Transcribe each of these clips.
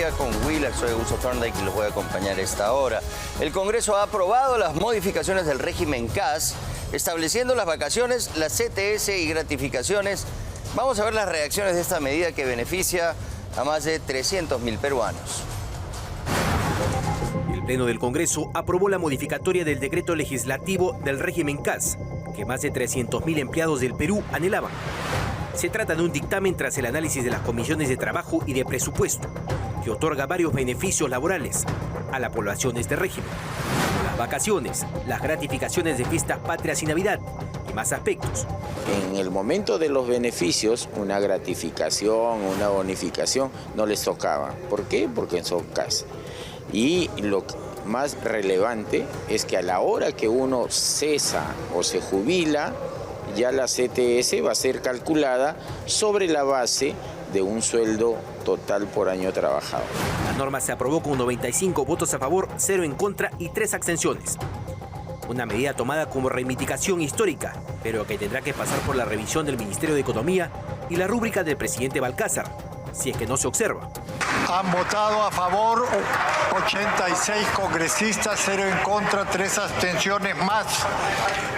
día con Wheeler. Soy Augusto Thorndike y los voy a acompañar a esta hora. El Congreso ha aprobado las modificaciones del régimen CAS, estableciendo las vacaciones, las CTS y gratificaciones. Vamos a ver las reacciones de esta medida que beneficia a más de 300.000 peruanos. El Pleno del Congreso aprobó la modificatoria del decreto legislativo del régimen CAS, que más de 300.000 empleados del Perú anhelaban. Se trata de un dictamen tras el análisis de las comisiones de trabajo y de presupuesto, que otorga varios beneficios laborales a la población de este régimen. Las vacaciones, las gratificaciones de fiestas patrias y Navidad y más aspectos. En el momento de los beneficios, una gratificación, una bonificación, no les tocaba. ¿Por qué? Porque son CAS. Y lo más relevante es que a la hora que uno cesa o se jubila, ya la CTS va a ser calculada sobre la base de un sueldo total por año trabajado. La norma se aprobó con 95 votos a favor, 0 en contra y 3 abstenciones. Una medida tomada como reivindicación histórica, pero que tendrá que pasar por la revisión del Ministerio de Economía y la rúbrica del presidente Balcázar, si es que no se observa. Han votado a favor 86 congresistas, 0 en contra, 3 abstenciones más.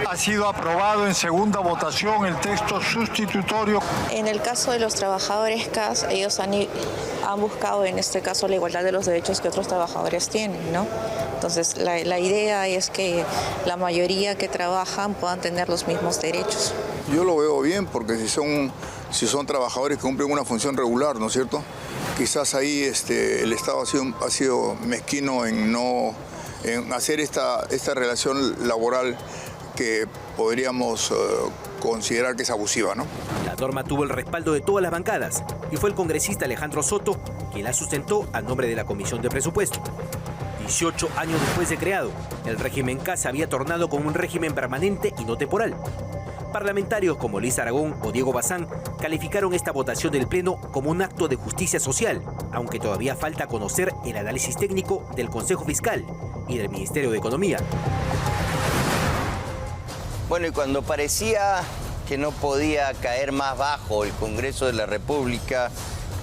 Ha sido aprobado en segunda votación el texto sustitutorio. En el caso de los trabajadores CAS, ellos han buscado en este caso la igualdad de los derechos que otros trabajadores tienen, ¿no? Entonces la idea es que la mayoría que trabajan puedan tener los mismos derechos. Yo lo veo bien porque si son trabajadores que cumplen una función regular, ¿no es cierto? Quizás ahí el Estado ha sido mezquino en hacer esta relación laboral que podríamos considerar que es abusiva, ¿no? La norma tuvo el respaldo de todas las bancadas y fue el congresista Alejandro Soto quien la sustentó a nombre de la Comisión de Presupuesto. 18 años después de creado, el régimen CAS se había tornado como un régimen permanente y no temporal. Parlamentarios como Luis Aragón o Diego Bazán calificaron esta votación del Pleno como un acto de justicia social, aunque todavía falta conocer el análisis técnico del Consejo Fiscal y del Ministerio de Economía. Bueno, y cuando parecía que no podía caer más bajo el Congreso de la República,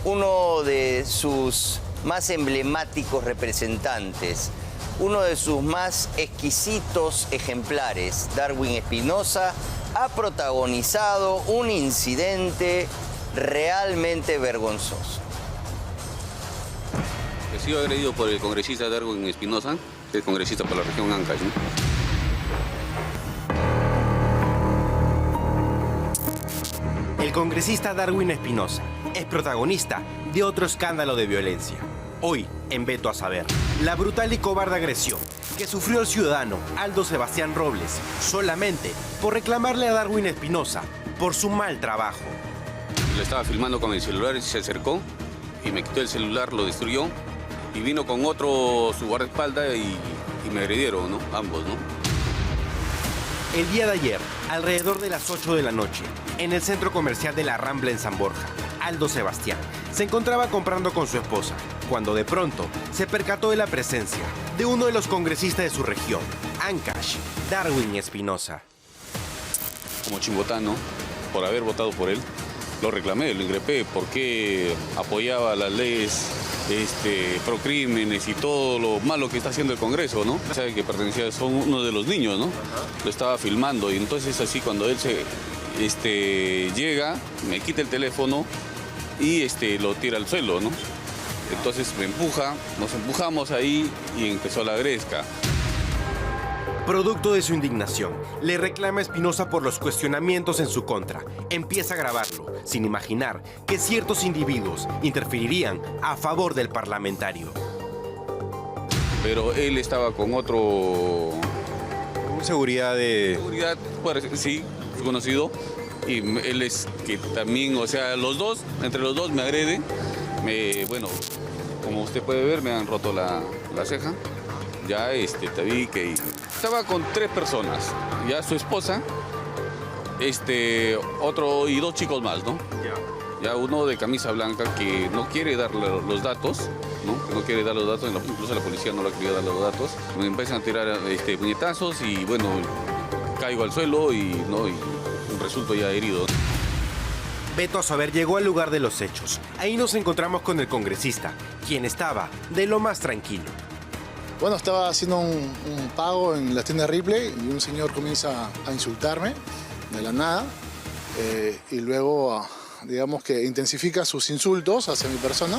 uno de sus más emblemáticos representantes, uno de sus más exquisitos ejemplares, Darwin Espinosa, ha protagonizado un incidente realmente vergonzoso. He sido agredido por el congresista Darwin Espinosa, el congresista por la región Ancash, ¿no? El congresista Darwin Espinosa es protagonista de otro escándalo de violencia. Hoy, en Veto a Saber, la brutal y cobarde agresión que sufrió el ciudadano Aldo Sebastián Robles solamente por reclamarle a Darwin Espinosa por su mal trabajo. Lo estaba filmando con el celular y se acercó y me quitó el celular, lo destruyó y vino con otro su guardaespaldas y me agredieron, ¿no? Ambos, ¿no? El día de ayer, alrededor de las 8 de la noche, en el centro comercial de La Rambla en San Borja, Aldo Sebastián se encontraba comprando con su esposa, cuando de pronto se percató de la presencia de uno de los congresistas de su región, Ancash, Darwin Espinosa. Como chimbotano, por haber votado por él, lo reclamé, lo increpé, porque apoyaba las leyes pro crímenes y todo lo malo que está haciendo el Congreso, ¿no? Sabe que pertenecía, son uno de los niños, ¿no? Lo estaba filmando y entonces así cuando él llega, me quita el teléfono y lo tira al suelo, ¿no? Entonces me empuja, nos empujamos ahí y empezó la gresca. Producto de su indignación, le reclama a Espinosa por los cuestionamientos en su contra. Empieza a grabarlo, sin imaginar que ciertos individuos interferirían a favor del parlamentario. Pero él estaba con otro... Seguridad de... Seguridad, sí, conocido. Y él es que también, o sea, entre los dos me agreden. Bueno, como usted puede ver, me han roto la ceja. Ya tabique. Estaba con 3 personas. Ya su esposa, otro y 2 chicos más, ¿no? Ya uno de camisa blanca que no quiere darle los datos, ¿no? Que no quiere dar los datos, incluso la policía no le quería dar los datos. Me empiezan a tirar puñetazos y bueno, caigo al suelo y resulto ya herido. Beto Asober llegó al lugar de los hechos. Ahí nos encontramos con el congresista, quien estaba de lo más tranquilo. Bueno, estaba haciendo un pago en la tienda Ripley y un señor comienza a insultarme de la nada y luego, digamos que intensifica sus insultos hacia mi persona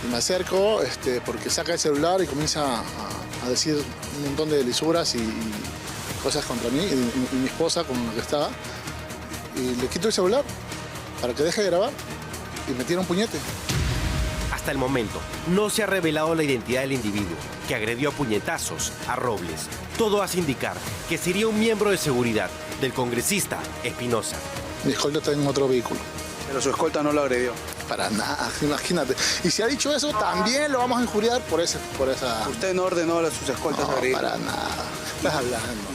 y me acerco porque saca el celular y comienza a decir un montón de lisuras y cosas contra mí y mi esposa con la que estaba y le quito el celular para que deje de grabar y me tira un puñete. Hasta el momento, no se ha revelado la identidad del individuo que agredió a puñetazos a Robles. Todo hace indicar que sería un miembro de seguridad del congresista Espinosa. Mi escolta está en otro vehículo. Pero su escolta no lo agredió. Para nada, imagínate. Y si ha dicho eso, también lo vamos a injuriar por esa... ¿Usted no ordenó a sus escoltas agredir? Para nada. Estás hablando.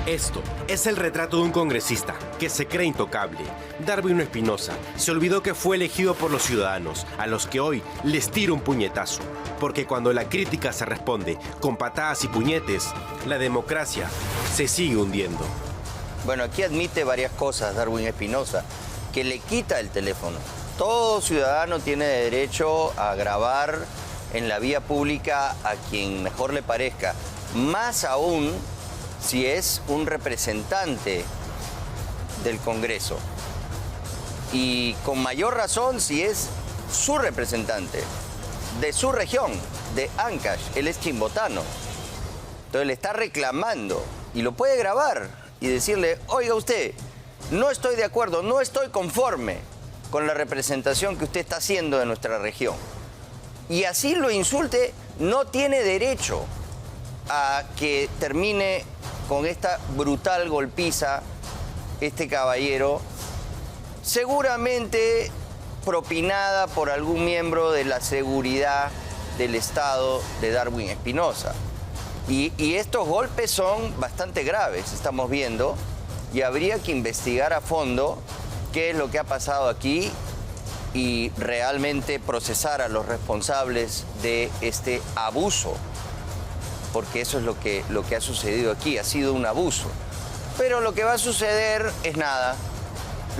Esto es el retrato de un congresista que se cree intocable. Darwin Espinosa se olvidó que fue elegido por los ciudadanos, a los que hoy les tira un puñetazo. Porque cuando la crítica se responde con patadas y puñetes, la democracia se sigue hundiendo. Bueno, aquí admite varias cosas Darwin Espinosa, que le quita el teléfono. Todo ciudadano tiene derecho a grabar en la vía pública a quien mejor le parezca, más aún si es un representante del Congreso. Y con mayor razón si es su representante, de su región, de Ancash. Él es chimbotano. Entonces le está reclamando y lo puede grabar y decirle, oiga usted, no estoy de acuerdo, no estoy conforme con la representación que usted está haciendo de nuestra región. Y así lo insulte, no tiene derecho a que termine con esta brutal golpiza este caballero, seguramente propinada por algún miembro de la seguridad del Estado de Darwin Espinosa. Y estos golpes son bastante graves, estamos viendo, y habría que investigar a fondo qué es lo que ha pasado aquí y realmente procesar a los responsables de este abuso, porque eso es lo que ha sucedido aquí, ha sido un abuso. Pero lo que va a suceder es nada.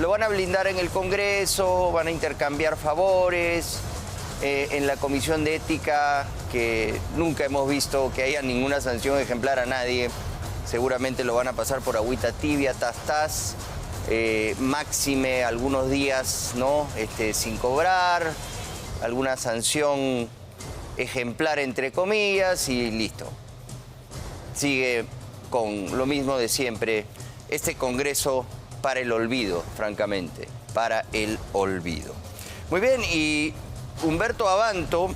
Lo van a blindar en el Congreso, van a intercambiar favores, en la Comisión de Ética, que nunca hemos visto que haya ninguna sanción ejemplar a nadie, seguramente lo van a pasar por agüita tibia, tas, máxime algunos días, ¿no? Sin cobrar, alguna sanción ejemplar entre comillas y listo. Sigue con lo mismo de siempre, este Congreso para el olvido, francamente, para el olvido. Muy bien, y Humberto Abanto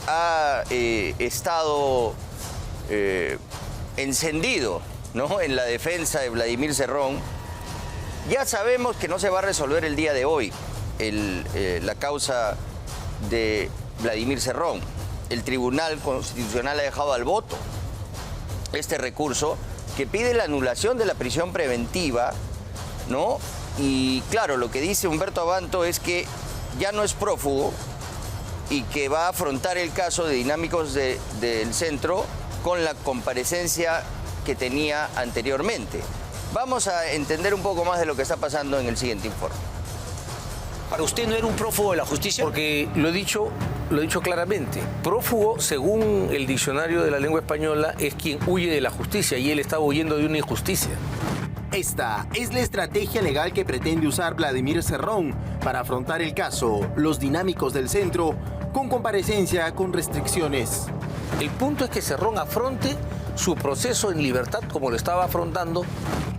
ha estado encendido, ¿no?, en la defensa de Vladimir Cerrón. Ya sabemos que no se va a resolver el día de hoy la causa de Vladimir Cerrón. El Tribunal Constitucional ha dejado al voto este recurso que pide la anulación de la prisión preventiva, ¿no? Y claro, lo que dice Humberto Abanto es que ya no es prófugo y que va a afrontar el caso de dinámicos del centro con la comparecencia que tenía anteriormente. Vamos a entender un poco más de lo que está pasando en el siguiente informe. Para usted no era un prófugo de la justicia. Porque lo he dicho claramente. Prófugo, según el diccionario de la lengua española, es quien huye de la justicia y él estaba huyendo de una injusticia. Esta es la estrategia legal que pretende usar Vladimir Cerrón para afrontar el caso Los Dinámicos del Centro con comparecencia con restricciones. El punto es que Cerrón afronte su proceso en libertad como lo estaba afrontando.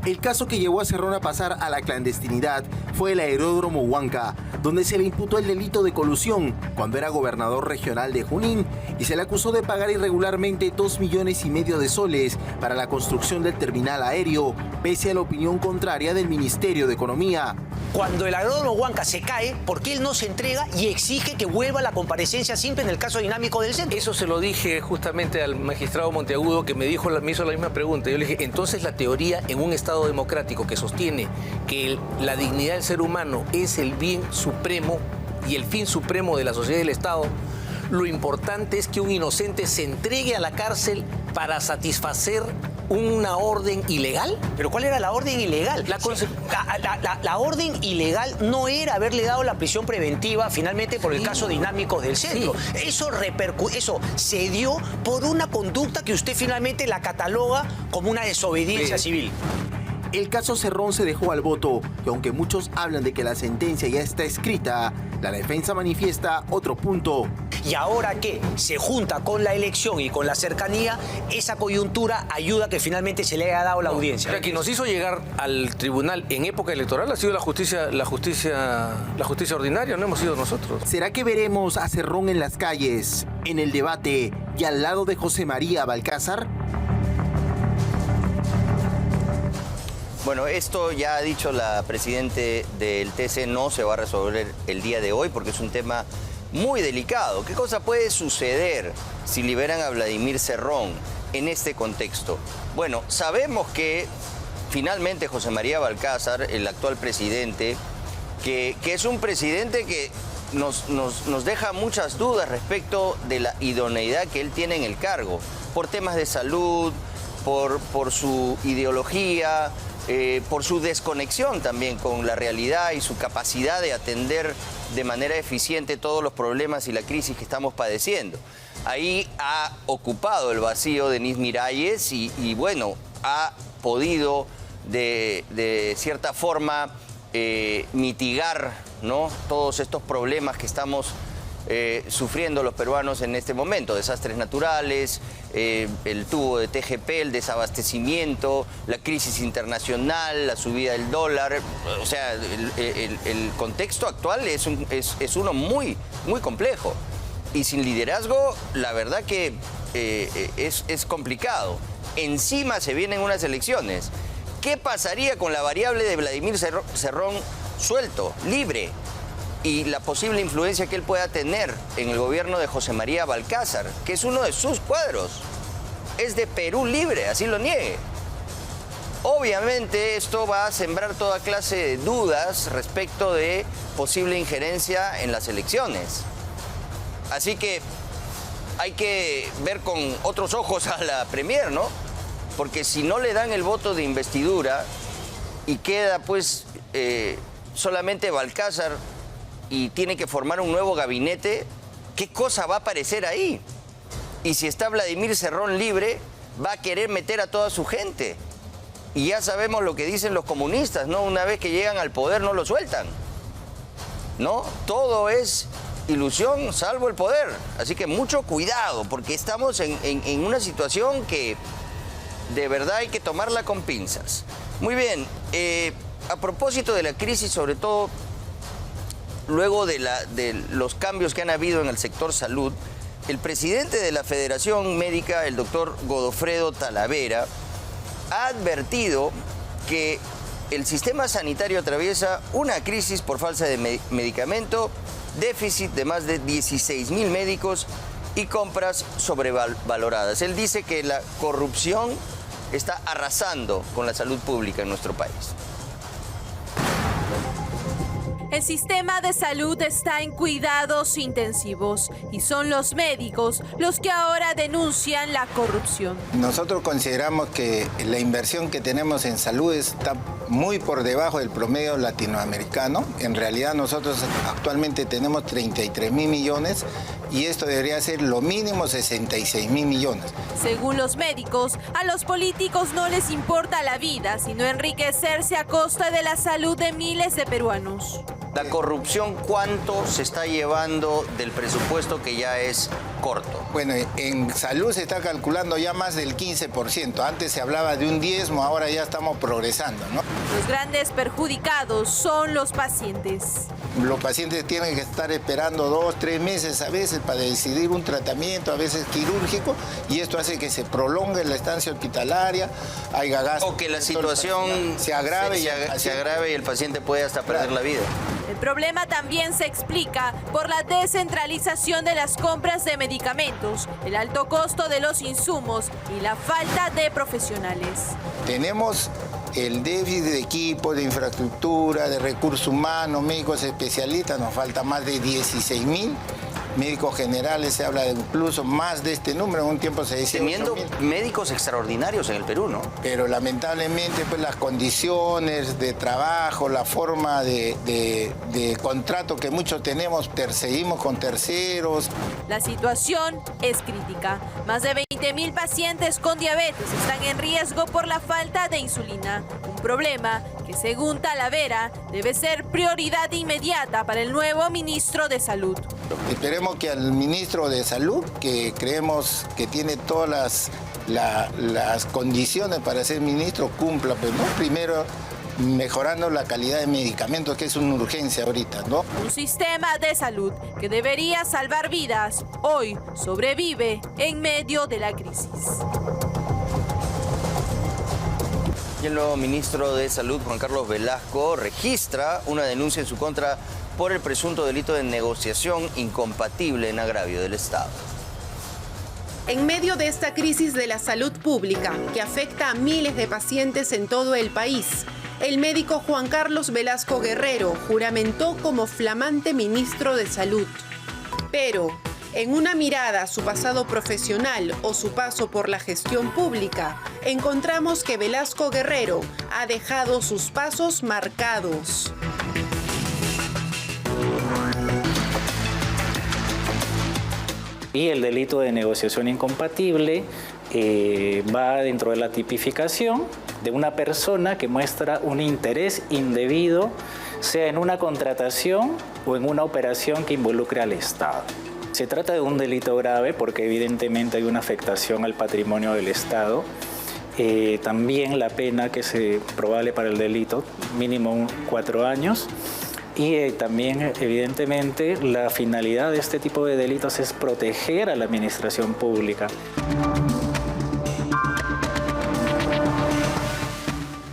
El caso que llevó a Cerrón a pasar a la clandestinidad fue el aeródromo Huanca, donde se le imputó el delito de colusión cuando era gobernador regional de Junín y se le acusó de pagar irregularmente 2,5 millones de soles para la construcción del terminal aéreo, pese a la opinión contraria del Ministerio de Economía. Cuando el aeródromo Huanca se cae, ¿por qué él no se entrega y exige que vuelva a la comparecencia simple en el caso dinámico del centro? Eso se lo dije justamente al magistrado Monteagudo, que me hizo la misma pregunta. Yo le dije, entonces la teoría en un Estado democrático que sostiene que la dignidad del ser humano es el bien supremo y el fin supremo de la sociedad y del Estado, lo importante es que un inocente se entregue a la cárcel para satisfacer una orden ilegal? ¿Pero cuál era la orden ilegal? La orden ilegal no era haberle dado la prisión preventiva finalmente por el caso Dinámicos del Centro. Sí. Eso se dio por una conducta que usted finalmente la cataloga como una desobediencia civil. El caso Cerrón se dejó al voto y aunque muchos hablan de que la sentencia ya está escrita, la defensa manifiesta otro punto. Y ahora que se junta con la elección y con la cercanía, esa coyuntura ayuda a que finalmente se le haya dado la audiencia. Pero quien nos hizo llegar al tribunal en época electoral ha sido la justicia ordinaria, no hemos sido nosotros. ¿Será que veremos a Cerrón en las calles, en el debate y al lado de José María Balcázar? Bueno, esto ya ha dicho la presidente del TC, no se va a resolver el día de hoy porque es un tema muy delicado. ¿Qué cosa puede suceder si liberan a Vladimir Cerrón en este contexto? Bueno, sabemos que finalmente José María Balcázar, el actual presidente, que es un presidente que nos deja muchas dudas respecto de la idoneidad que él tiene en el cargo, por temas de salud, por su ideología, por su desconexión también con la realidad y su capacidad de atender de manera eficiente todos los problemas y la crisis que estamos padeciendo. Ahí ha ocupado el vacío Denise Miralles y bueno, ha podido de cierta forma mitigar, ¿no?, todos estos problemas que estamos sufriendo los peruanos en este momento, desastres naturales, el tubo de TGP, el desabastecimiento, la crisis internacional, la subida del dólar. O sea, el contexto actual es uno muy, muy complejo y sin liderazgo la verdad que es complicado. Encima se vienen unas elecciones. ¿Qué pasaría con la variable de Vladimir Cerrón suelto, libre? Y la posible influencia que él pueda tener en el gobierno de José María Balcázar, que es uno de sus cuadros. Es de Perú Libre, así lo niegue. Obviamente esto va a sembrar toda clase de dudas respecto de posible injerencia en las elecciones. Así que hay que ver con otros ojos a la Premier, ¿no? Porque si no le dan el voto de investidura y queda pues solamente Balcázar y tiene que formar un nuevo gabinete, ¿qué cosa va a aparecer ahí? Y si está Vladimir Cerrón libre, va a querer meter a toda su gente. Y ya sabemos lo que dicen los comunistas, ¿no? Una vez que llegan al poder no lo sueltan, ¿no? Todo es ilusión salvo el poder. Así que mucho cuidado, porque estamos en una situación que de verdad hay que tomarla con pinzas. Muy bien, a propósito de la crisis, sobre todo luego de los cambios que han habido en el sector salud, el presidente de la Federación Médica, el doctor Godofredo Talavera, ha advertido que el sistema sanitario atraviesa una crisis por falta de medicamento, déficit de más de 16.000 médicos y compras sobrevaloradas. Él dice que la corrupción está arrasando con la salud pública en nuestro país. El sistema de salud está en cuidados intensivos y son los médicos los que ahora denuncian la corrupción. Nosotros consideramos que la inversión que tenemos en salud está muy por debajo del promedio latinoamericano. En realidad nosotros actualmente tenemos 33.000 millones y esto debería ser lo mínimo 66.000 millones. Según los médicos, a los políticos no les importa la vida, sino enriquecerse a costa de la salud de miles de peruanos. La corrupción, ¿cuánto se está llevando del presupuesto que ya es corto? Bueno, en salud se está calculando ya más del 15%. Antes se hablaba de un diezmo, ahora ya estamos progresando, ¿no? Los grandes perjudicados son los pacientes. Los pacientes tienen que estar esperando 2, 3 meses a veces para decidir un tratamiento, a veces quirúrgico, y esto hace que se prolongue la estancia hospitalaria, haya gastos. O que la situación se agrave y el paciente puede hasta perder la vida. El problema también se explica por la descentralización de las compras de medicamentos, el alto costo de los insumos y la falta de profesionales. Tenemos el déficit de equipo, de infraestructura, de recursos humanos, médicos especialistas, nos falta más de 16.000 médicos generales se habla de incluso más de este número, en un tiempo se decía teniendo 8.000. médicos extraordinarios en el Perú, ¿no? Pero lamentablemente pues las condiciones de trabajo, la forma de contrato que muchos tenemos, seguimos con terceros. La situación es crítica. Más de 20.000 pacientes con diabetes están en riesgo por la falta de insulina. Un problema que, según Talavera, debe ser prioridad inmediata para el nuevo ministro de Salud. Esperemos que al ministro de Salud, que creemos que tiene todas las condiciones para ser ministro, cumpla, pues, ¿no? Primero, mejorando la calidad de medicamentos, que es una urgencia ahorita, ¿no? Un sistema de salud que debería salvar vidas, hoy sobrevive en medio de la crisis. Y el nuevo ministro de Salud, Juan Carlos Velasco, registra una denuncia en su contra por el presunto delito de negociación incompatible en agravio del Estado. En medio de esta crisis de la salud pública que afecta a miles de pacientes en todo el país, el médico Juan Carlos Velasco Guerrero juramentó como flamante ministro de Salud. Pero, en una mirada a su pasado profesional o su paso por la gestión pública, encontramos que Velasco Guerrero ha dejado sus pasos marcados. Y el delito de negociación incompatible va dentro de la tipificación de una persona que muestra un interés indebido, sea en una contratación o en una operación que involucre al Estado. Se trata de un delito grave porque evidentemente hay una afectación al patrimonio del Estado. También la pena que es probable para el delito, mínimo 4 años. Y también, evidentemente, la finalidad de este tipo de delitos es proteger a la administración pública.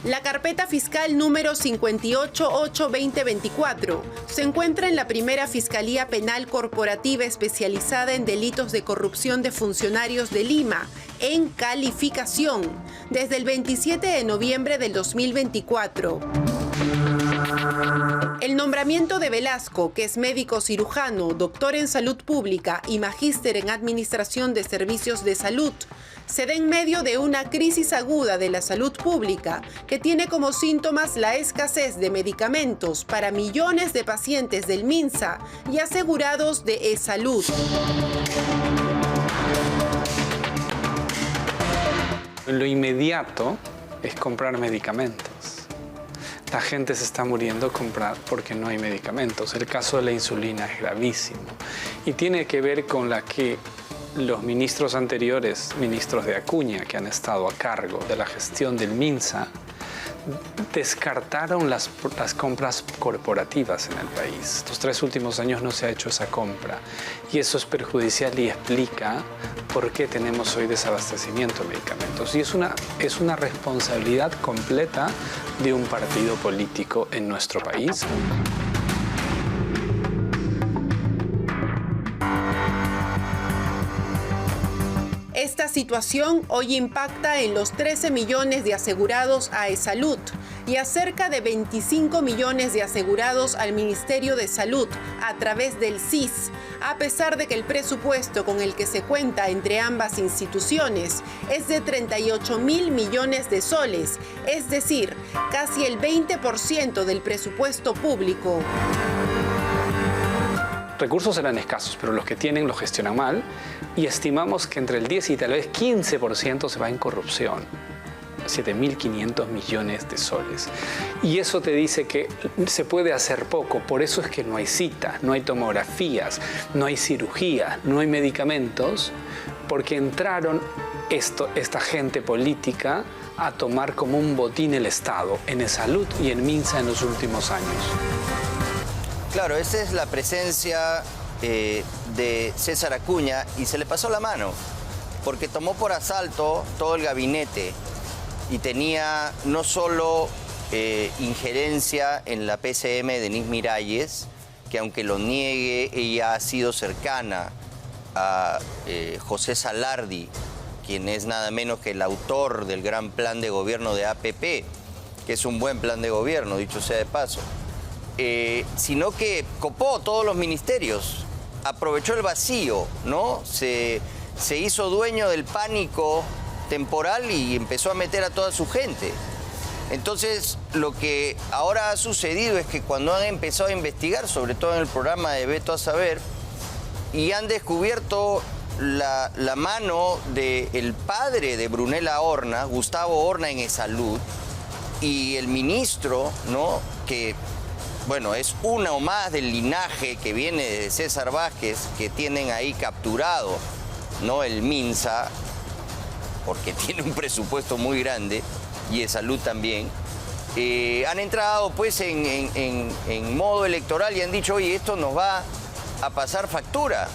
La carpeta fiscal número 588-2024 se encuentra en la primera Fiscalía Penal Corporativa especializada en delitos de corrupción de funcionarios de Lima, en calificación, desde el 27 de noviembre del 2024. El nombramiento de Velasco, que es médico cirujano, doctor en salud pública y magíster en administración de servicios de salud, se da en medio de una crisis aguda de la salud pública que tiene como síntomas la escasez de medicamentos para millones de pacientes del MINSA y asegurados de E-Salud. Lo inmediato es comprar medicamentos. La gente se está muriendo porque no hay medicamentos. El caso de la insulina es gravísimo y tiene que ver con la que los ministros anteriores, ministros de Acuña, que han estado a cargo de la gestión del MINSA, descartaron las compras corporativas en el país. Los 3 últimos años no se ha hecho esa compra y eso es perjudicial y explica por qué tenemos hoy desabastecimiento de medicamentos. Y es una responsabilidad completa de un partido político en nuestro país. Esta situación hoy impacta en los 13 millones de asegurados a E-Salud y a cerca de 25 millones de asegurados al Ministerio de Salud a través del SIS, a pesar de que el presupuesto con el que se cuenta entre ambas instituciones es de 38.000 millones de soles, es decir, casi el 20% del presupuesto público. Recursos serán escasos, pero los que tienen los gestionan mal y estimamos que entre el 10 y tal vez 15% se va en corrupción. 7.500 millones de soles. Y eso te dice que se puede hacer poco, por eso es que no hay citas, no hay tomografías, no hay cirugía, no hay medicamentos, porque entraron esta gente política a tomar como un botín el Estado en E-Salud y en MINSA en los últimos años. Claro, esa es la presencia de César Acuña y se le pasó la mano, porque tomó por asalto todo el gabinete y tenía no solo injerencia en la PCM de Denise Miralles, que aunque lo niegue, ella ha sido cercana a José Salardi, quien es nada menos que el autor del gran plan de gobierno de APP, que es un buen plan de gobierno, dicho sea de paso. Sino que copó todos los ministerios aprovechó el vacío, ¿no? Se hizo dueño del pánico temporal y empezó a meter a toda su gente. Entonces, lo que ahora ha sucedido es que cuando han empezado a investigar, sobre todo en el programa de Veto a Saber, y han descubierto la mano del padre de Brunella Horna, Gustavo Horna, en Esalud, y el ministro, ¿no? Que, bueno, es una o más del linaje que viene de César Vázquez, que tienen ahí capturado, ¿no? El MINSA, porque tiene un presupuesto muy grande, y Esalud también. Han entrado pues en modo electoral y han dicho, oye, esto nos va a pasar factura,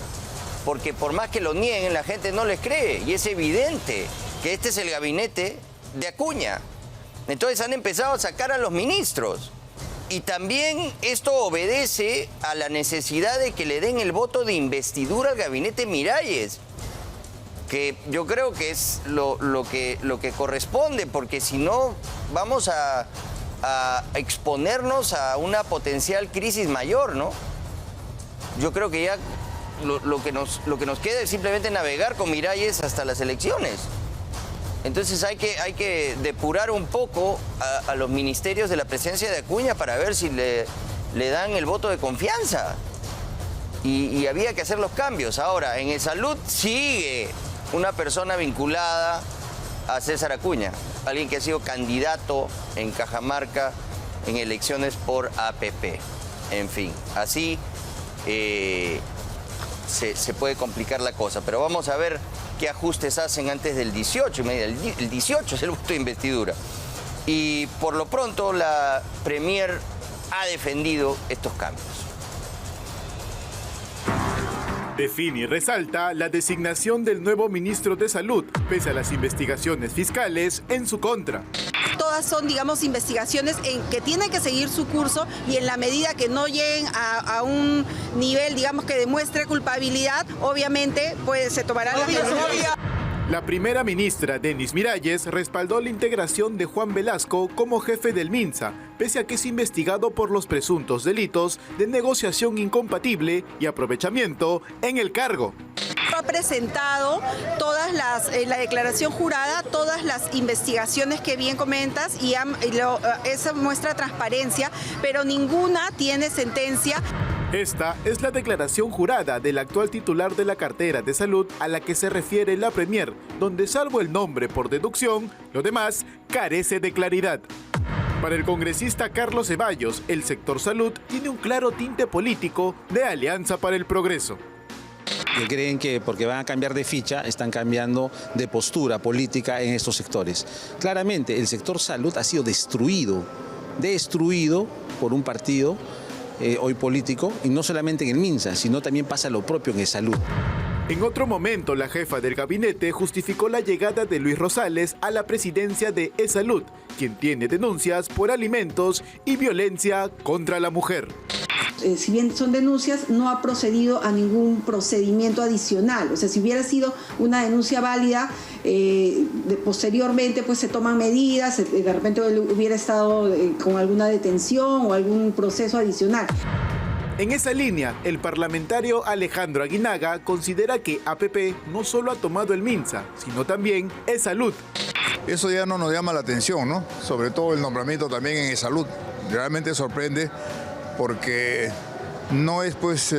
porque por más que lo nieguen, la gente no les cree, y es evidente que este es el gabinete de Acuña. Entonces han empezado a sacar a los ministros. Y también esto obedece a la necesidad de que le den el voto de investidura al gabinete Miralles, que yo creo que es lo que corresponde, porque si no vamos a exponernos a una potencial crisis mayor, ¿no? Yo creo que ya lo que nos queda es simplemente navegar con Miralles hasta las elecciones. Entonces hay que depurar un poco a los ministerios de la presidencia de Acuña para ver si le dan el voto de confianza. Y había que hacer los cambios. Ahora, en Esalud sigue una persona vinculada a César Acuña, alguien que ha sido candidato en Cajamarca en elecciones por APP. En fin, así se puede complicar la cosa, pero vamos a ver qué ajustes hacen antes del 18. El 18 es el voto de investidura. Y por lo pronto la Premier ha defendido estos cambios. Define y resalta la designación del nuevo ministro de Salud, pese a las investigaciones fiscales en su contra. Todas son, digamos, investigaciones que tienen que seguir su curso, y en la medida que no lleguen a un nivel, digamos, que demuestre culpabilidad, obviamente pues se tomarán las medidas. La primera ministra, Denise Miralles, respaldó la integración de Juan Velasco como jefe del MINSA, pese a que es investigado por los presuntos delitos de negociación incompatible y aprovechamiento en el cargo. Ha presentado la declaración jurada, todas las investigaciones que bien comentas, y eso muestra transparencia, pero ninguna tiene sentencia. Esta es la declaración jurada del actual titular de la cartera de Salud a la que se refiere la Premier, donde salvo el nombre por deducción, lo demás carece de claridad. Para el congresista Carlos Ceballos, el sector salud tiene un claro tinte político de Alianza para el Progreso. Que creen que porque van a cambiar de ficha, están cambiando de postura política en estos sectores. Claramente, el sector salud ha sido destruido por un partido hoy político, y no solamente en el MINSA, sino también pasa lo propio en el salud. En otro momento, la jefa del gabinete justificó la llegada de Luis Rosales a la presidencia de E-Salud, quien tiene denuncias por alimentos y violencia contra la mujer. Si bien son denuncias, no ha procedido a ningún procedimiento adicional. O sea, si hubiera sido una denuncia válida, posteriormente pues se toman medidas, de repente hubiera estado con alguna detención o algún proceso adicional. En esa línea, el parlamentario Alejandro Aguinaga considera que APP no solo ha tomado el MINSA, sino también E-Salud. Eso ya no nos llama la atención, ¿no? Sobre todo el nombramiento también en E-Salud. Realmente sorprende, porque no es pues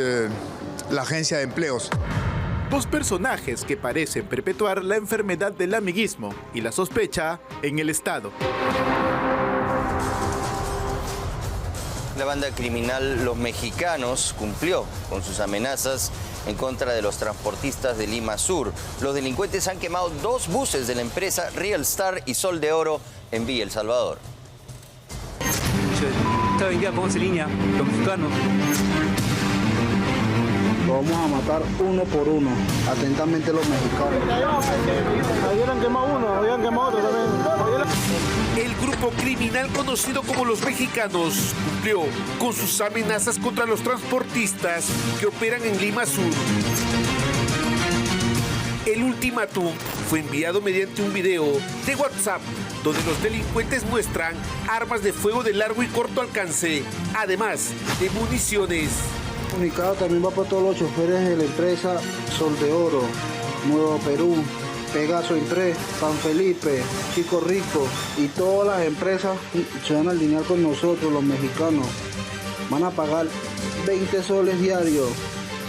la agencia de empleos. Dos personajes que parecen perpetuar la enfermedad del amiguismo y la sospecha en el Estado. La banda criminal Los Mexicanos cumplió con sus amenazas en contra de los transportistas de Lima Sur. Los delincuentes han quemado 2 buses de la empresa Real Star y Sol de Oro en Villa El Salvador. ¿Saben qué? Pónganse línea, los mexicanos. Lo vamos a matar uno por uno. Atentamente los mexicanos. Habían quemado uno, habían quemado otro también. El grupo criminal conocido como Los Mexicanos cumplió con sus amenazas contra los transportistas que operan en Lima Sur. El ultimátum fue enviado mediante un video de WhatsApp, donde los delincuentes muestran armas de fuego de largo y corto alcance, además de municiones. comunicado también va para todos los choferes de la empresa Sol de Oro, Nuevo Perú, Pegaso Impress, San Felipe, Chico Rico y todas las empresas se van a alinear con nosotros, los mexicanos. Van a pagar 20 soles diarios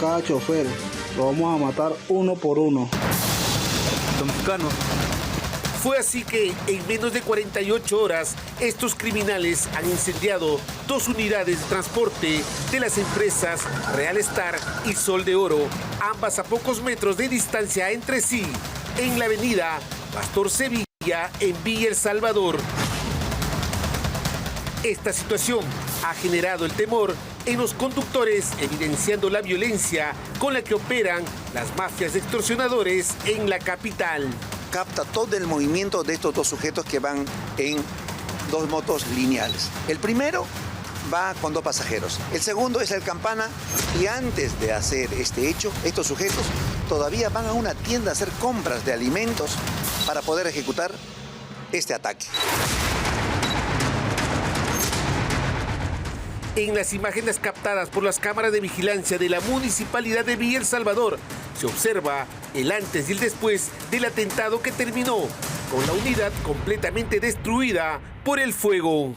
cada chofer. Lo vamos a matar uno por uno. Los mexicanos. Fue así que en menos de 48 horas, estos criminales han incendiado 2 unidades de transporte de las empresas Real Star y Sol de Oro, ambas a pocos metros de distancia entre sí, en la avenida Pastor Sevilla, en Villa El Salvador. Esta situación ha generado el temor en los conductores, evidenciando la violencia con la que operan las mafias de extorsionadores en la capital. Capta todo el movimiento de estos 2 sujetos que van en 2 motos lineales. El primero va con 2 pasajeros. El segundo es el Campana y antes de hacer este hecho, estos sujetos todavía van a una tienda a hacer compras de alimentos para poder ejecutar este ataque. En las imágenes captadas por las cámaras de vigilancia de la Municipalidad de Villa El Salvador, se observa el antes y el después del atentado que terminó con la unidad completamente destruida por el fuego.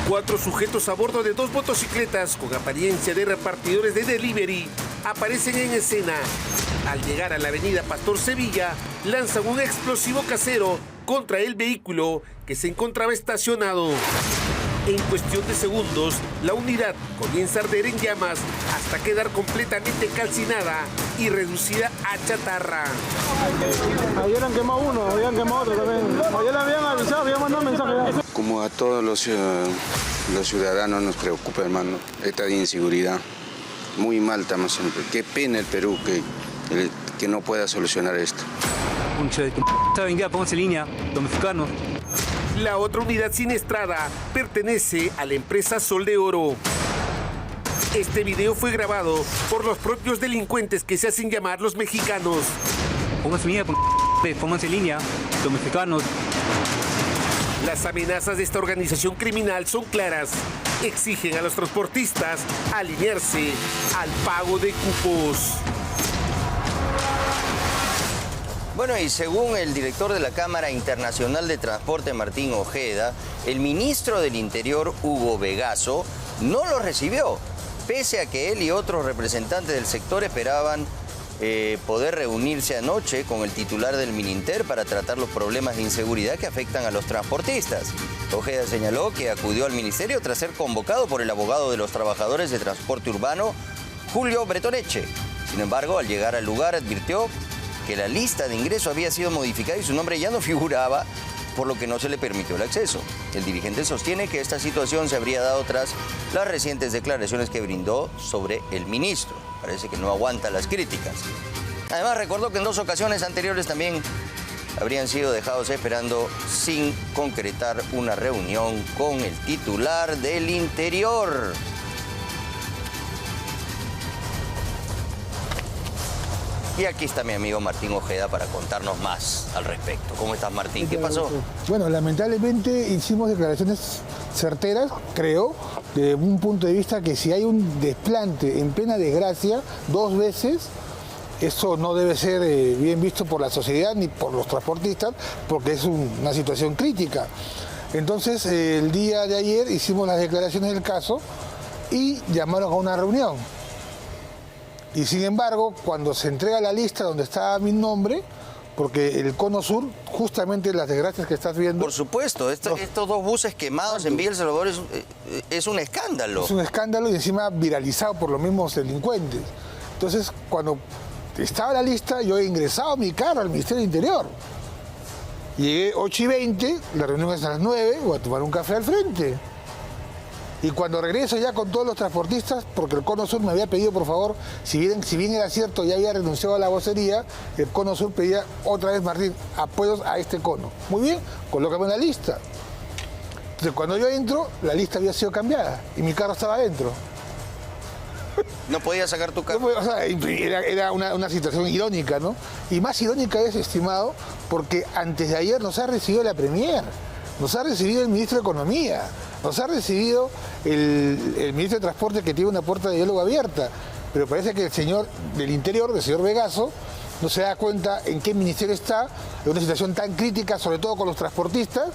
4 sujetos a bordo de 2 motocicletas con apariencia de repartidores de delivery aparecen en escena. Al llegar a la avenida Pastor Sevilla, lanzan un explosivo casero contra el vehículo que se encontraba estacionado. En cuestión de segundos, la unidad comienza a arder en llamas hasta quedar completamente calcinada y reducida a chatarra. Ayer han quemado uno, habían quemado otro también. Ayer le habían avisado, habían mandado mensaje. Como a todos los ciudadanos nos preocupa, hermano, esta inseguridad. Muy mal estamos siempre. Qué pena el Perú que no pueda solucionar esto. Pónganse en línea, los mexicanos. La otra unidad siniestrada pertenece a la empresa Sol de Oro. Este video fue grabado por los propios delincuentes que se hacen llamar los mexicanos. Pónganse en línea, los mexicanos. Las amenazas de esta organización criminal son claras. Exigen a los transportistas alinearse al pago de cupos. Bueno, y según el director de la Cámara Internacional de Transporte, Martín Ojeda, el ministro del Interior, Hugo Vegaso, no lo recibió, pese a que él y otros representantes del sector esperaban poder reunirse anoche con el titular del Mininter para tratar los problemas de inseguridad que afectan a los transportistas. Ojeda señaló que acudió al ministerio tras ser convocado por el abogado de los trabajadores de transporte urbano, Julio Bretoneche. Sin embargo, al llegar al lugar advirtió que la lista de ingreso había sido modificada y su nombre ya no figuraba, por lo que no se le permitió el acceso. El dirigente sostiene que esta situación se habría dado tras las recientes declaraciones que brindó sobre el ministro. Parece que no aguanta las críticas. Además, recordó que en 2 ocasiones anteriores también habrían sido dejados esperando sin concretar una reunión con el titular del Interior. Y aquí está mi amigo Martín Ojeda para contarnos más al respecto. ¿Cómo estás, Martín? ¿Qué pasó? Bueno, lamentablemente hicimos declaraciones certeras, creo, de un punto de vista que si hay un desplante en plena desgracia 2 veces, eso no debe ser bien visto por la sociedad ni por los transportistas, porque es una situación crítica. Entonces, el día de ayer hicimos las declaraciones del caso y llamaron a una reunión. Y sin embargo, cuando se entrega la lista donde está mi nombre, porque el Cono Sur, justamente las desgracias que estás viendo... Por supuesto, estos 2 buses quemados en Villa El Salvador es un escándalo. Es un escándalo y encima viralizado por los mismos delincuentes. Entonces, cuando estaba la lista, yo he ingresado mi carro al Ministerio del Interior. Llegué 8:20, la reunión es a las 9, voy a tomar un café al frente. Y cuando regreso ya con todos los transportistas, porque el Cono Sur me había pedido, por favor, si bien era cierto, ya había renunciado a la vocería, el Cono Sur pedía otra vez, Martín, apoyos a este cono. Muy bien, colócame en la lista. Entonces, cuando yo entro, la lista había sido cambiada y mi carro estaba adentro. No podía sacar tu carro. No podía, o sea, era una situación irónica, ¿no? Y más irónica es, estimado, porque antes de ayer nos ha recibido la Premier. nos ha recibido el ministro de Economía, nos ha recibido el ministro de Transporte, que tiene una puerta de diálogo abierta, pero parece que el señor del Interior, el señor Vegaso, no se da cuenta en qué ministerio está, en una situación tan crítica, sobre todo con los transportistas,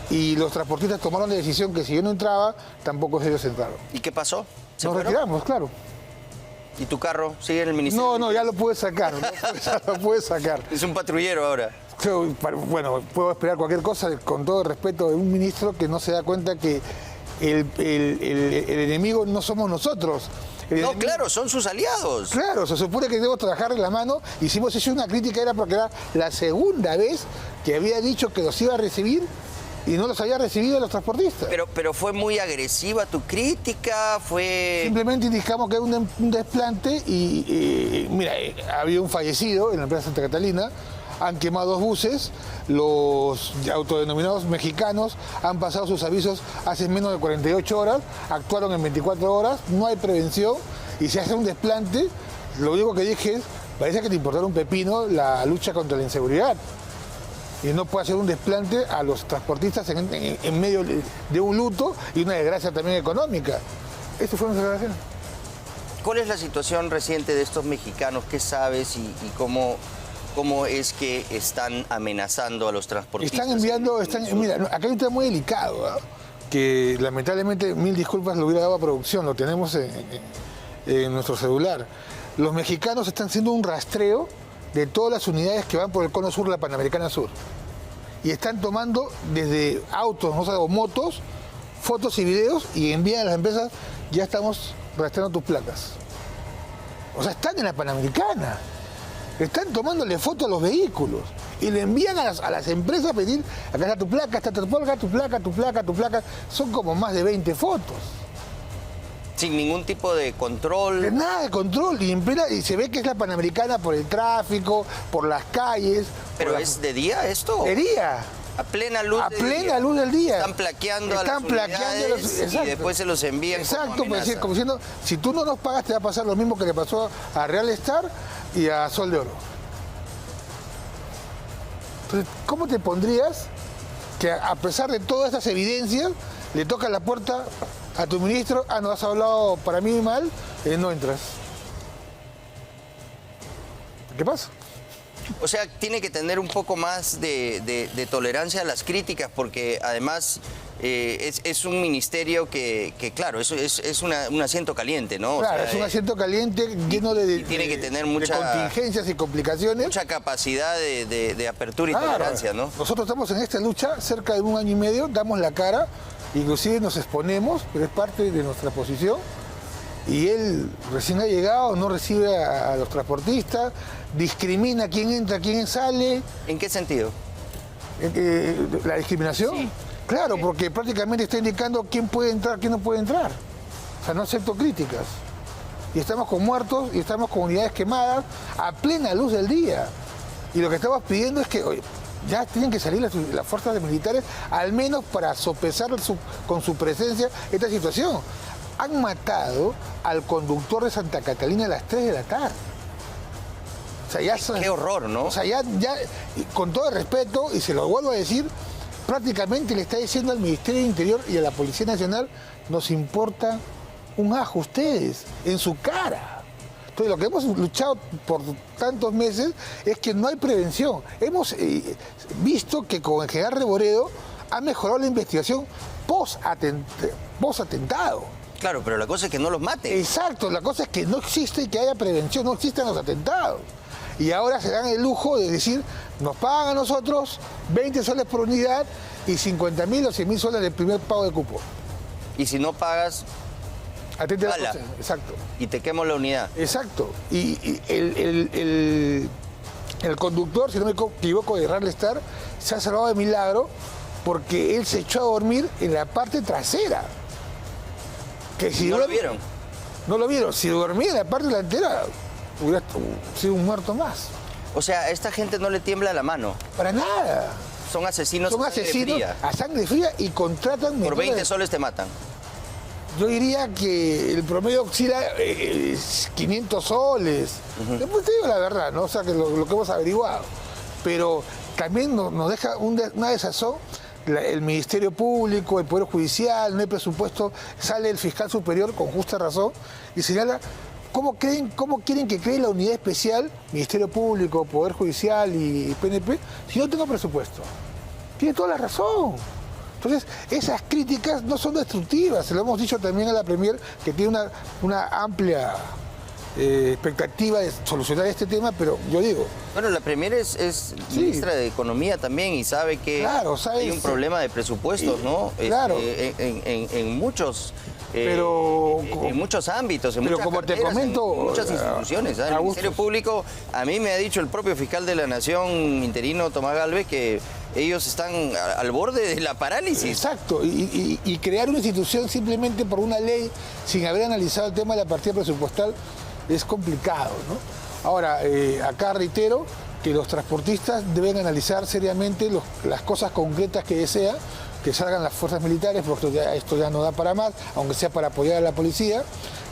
y los transportistas tomaron la decisión que si yo no entraba, tampoco ellos entraron. ¿Y qué pasó? Nos retiramos, claro. ¿Y tu carro sigue en el ministerio? No, ya lo puedes sacar, ya lo puedes sacar. Es un patrullero ahora. Bueno, puedo esperar cualquier cosa, con todo el respeto de un ministro que no se da cuenta que el enemigo no somos nosotros. No, claro, son sus aliados. Claro, se supone que debemos trabajar en la mano. Hicimos eso, una crítica, era porque era la segunda vez que había dicho que los iba a recibir y no los había recibido los transportistas. Pero fue muy agresiva tu crítica, fue... Simplemente indicamos que era un desplante y mira, había un fallecido en la empresa Santa Catalina, han quemado 2 buses, los autodenominados mexicanos han pasado sus avisos hace menos de 48 horas, actuaron en 24 horas, no hay prevención y se hace un desplante. Lo único que dije es, parece que te importara un pepino la lucha contra la inseguridad. Y no puede hacer un desplante a los transportistas en medio de un luto y una desgracia también económica. Estas fueron las declaraciones. ¿Cuál es la situación reciente de estos mexicanos? ¿Qué sabes y cómo es que están amenazando a los transportistas? Están enviando, mira, acá hay un tema muy delicado, ¿eh? Que lamentablemente, 1000 disculpas, lo hubiera dado a producción, lo tenemos en nuestro celular. Los mexicanos están haciendo un rastreo de todas las unidades que van por el cono sur, la Panamericana Sur. Y están tomando desde autos, o motos, fotos y videos y envían a las empresas, ya estamos rastreando tus placas. O sea, están en la Panamericana. Están tomándole fotos a los vehículos y le envían a las empresas a pedir, acá está tu placa, está tu placa, tu placa, tu placa, tu placa. Son como más de 20 fotos. Sin ningún tipo de control. Nada de control. Y se ve que es la Panamericana por el tráfico, por las calles. ¿Pero es de día esto? De día. A plena luz a del plena día. Luz del día. Están plaqueando a las unidades y después se los envían. Exacto, pues, como diciendo, si tú no nos pagas te va a pasar lo mismo que le pasó a Real Star y a Sol de Oro. Entonces, ¿cómo te pondrías que a pesar de todas estas evidencias le toca la puerta a tu ministro? Ah, no has hablado para mí mal, no entras. ¿Qué pasa? O sea, tiene que tener un poco más de tolerancia a las críticas, porque además es un ministerio que claro, es un asiento caliente, ¿no? Claro, es un asiento caliente lleno de tiene que tener mucha contingencias y complicaciones. Mucha capacidad de apertura y tolerancia, ¿no? Nosotros estamos en esta lucha cerca de 1 año y medio, damos la cara, inclusive nos exponemos, pero es parte de nuestra posición. Y él recién ha llegado, no recibe a los transportistas, discrimina a quién entra, a quién sale. ¿En qué sentido? ¿La discriminación? Sí. Claro, porque prácticamente está indicando quién puede entrar, quién no puede entrar. O sea, no acepto críticas. Y estamos con muertos y estamos con unidades quemadas a plena luz del día. Y lo que estamos pidiendo es que ya tienen que salir las fuerzas militares, al menos para sopesar con su presencia esta situación. Han matado al conductor de Santa Catalina a las 3 de la tarde. O sea, ya qué horror, ¿no? O sea, ya, con todo el respeto, y se lo vuelvo a decir, prácticamente le está diciendo al Ministerio del Interior y a la Policía Nacional, nos importa un ajo ustedes, en su cara. Entonces, lo que hemos luchado por tantos meses es que no hay prevención. Hemos visto que con el general Reboredo ha mejorado la investigación post-atentado. Claro, pero la cosa es que no los maten. Exacto, la cosa es que no existe que haya prevención, no existen los atentados. Y ahora se dan el lujo de decir, nos pagan a nosotros 20 soles por unidad y 50.000 o 100.000 soles del primer pago de cupo. Y si no pagas, atente a la cosa. Exacto. Y te quemo la unidad. Exacto. Y el conductor, si no me equivoco, de Real Star, se ha salvado de milagro porque él se echó a dormir en la parte trasera. Que si ¿No lo vieron? No lo vieron. Si dormía en la parte delantera, hubiera sido un muerto más. O sea, a esta gente no le tiembla la mano. Para nada. Son asesinos, a sangre fría y contratan... Por 20 soles te matan. Yo diría que el promedio oscila 500 soles. Después te digo la verdad, ¿no? O sea, que lo que hemos averiguado. Pero también nos deja una desazón el Ministerio Público, el Poder Judicial, no hay presupuesto, sale el fiscal superior con justa razón y señala cómo quieren que cree la unidad especial, Ministerio Público, Poder Judicial y PNP, si no tengo presupuesto. Tiene toda la razón. Entonces, esas críticas no son destructivas, se lo hemos dicho también a la Premier, que tiene una amplia expectativa de solucionar este tema, pero yo digo... Bueno, la Premier es ministra de Economía también y sabe que hay un problema de presupuestos, ¿no? Claro. En muchos... en muchos ámbitos, en pero muchas como te carteras, comento, en muchas instituciones. El Ministerio Público, a mí me ha dicho el propio fiscal de la Nación interino, Tomás Galvez, que ellos están al borde de la parálisis. Exacto, y crear una institución simplemente por una ley sin haber analizado el tema de la partida presupuestal es complicado, ¿no? Ahora, acá reitero que los transportistas deben analizar seriamente las cosas concretas que desean, que salgan las fuerzas militares, porque esto ya no da para más, aunque sea para apoyar a la policía,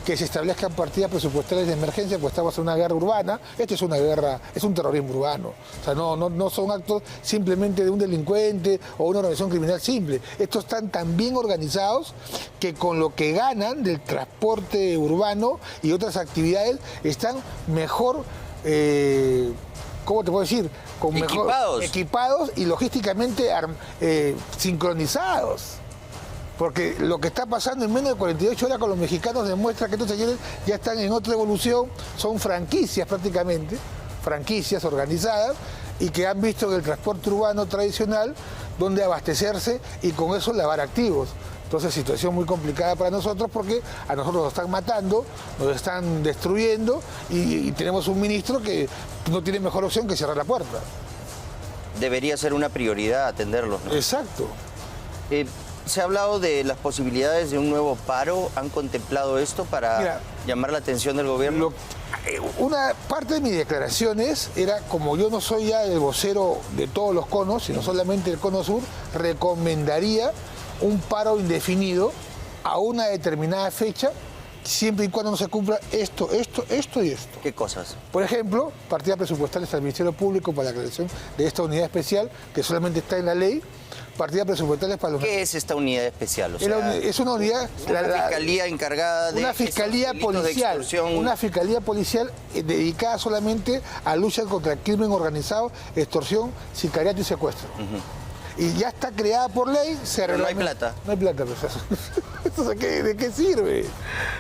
que se establezcan partidas presupuestales de emergencia, pues estamos en una guerra urbana. Esto es una guerra, es un terrorismo urbano. O sea, no son actos simplemente de un delincuente o una organización criminal simple. Estos están tan bien organizados que con lo que ganan del transporte urbano y otras actividades están mejor, ¿cómo te puedo decir? Equipados y logísticamente sincronizados. Porque lo que está pasando en menos de 48 horas con los mexicanos demuestra que estos señores ya están en otra evolución, son franquicias prácticamente, franquicias organizadas y que han visto en el transporte urbano tradicional donde abastecerse y con eso lavar activos. Entonces, situación muy complicada para nosotros porque a nosotros nos están matando, nos están destruyendo y tenemos un ministro que no tiene mejor opción que cerrar la puerta. Debería ser una prioridad atenderlos, ¿no? Exacto. Se ha hablado de las posibilidades de un nuevo paro. ¿Han contemplado esto para llamar la atención del gobierno? Una parte de mis declaraciones era, como yo no soy ya el vocero de todos los conos, sino solamente el cono sur, recomendaría un paro indefinido a una determinada fecha, siempre y cuando no se cumpla esto y esto. ¿Qué cosas? Por ejemplo, partidas presupuestales al Ministerio Público para la creación de esta unidad especial, que solamente está en la ley, partidas presupuestales para los... ¿Qué es esta unidad especial? O sea, es una unidad... Una fiscalía encargada de... Una fiscalía policial. Una fiscalía policial dedicada solamente a lucha contra el crimen organizado, extorsión, sicariato y secuestro. Y ya está creada por ley, pero no hay plata. No hay plata, pues. ¿De qué sirve?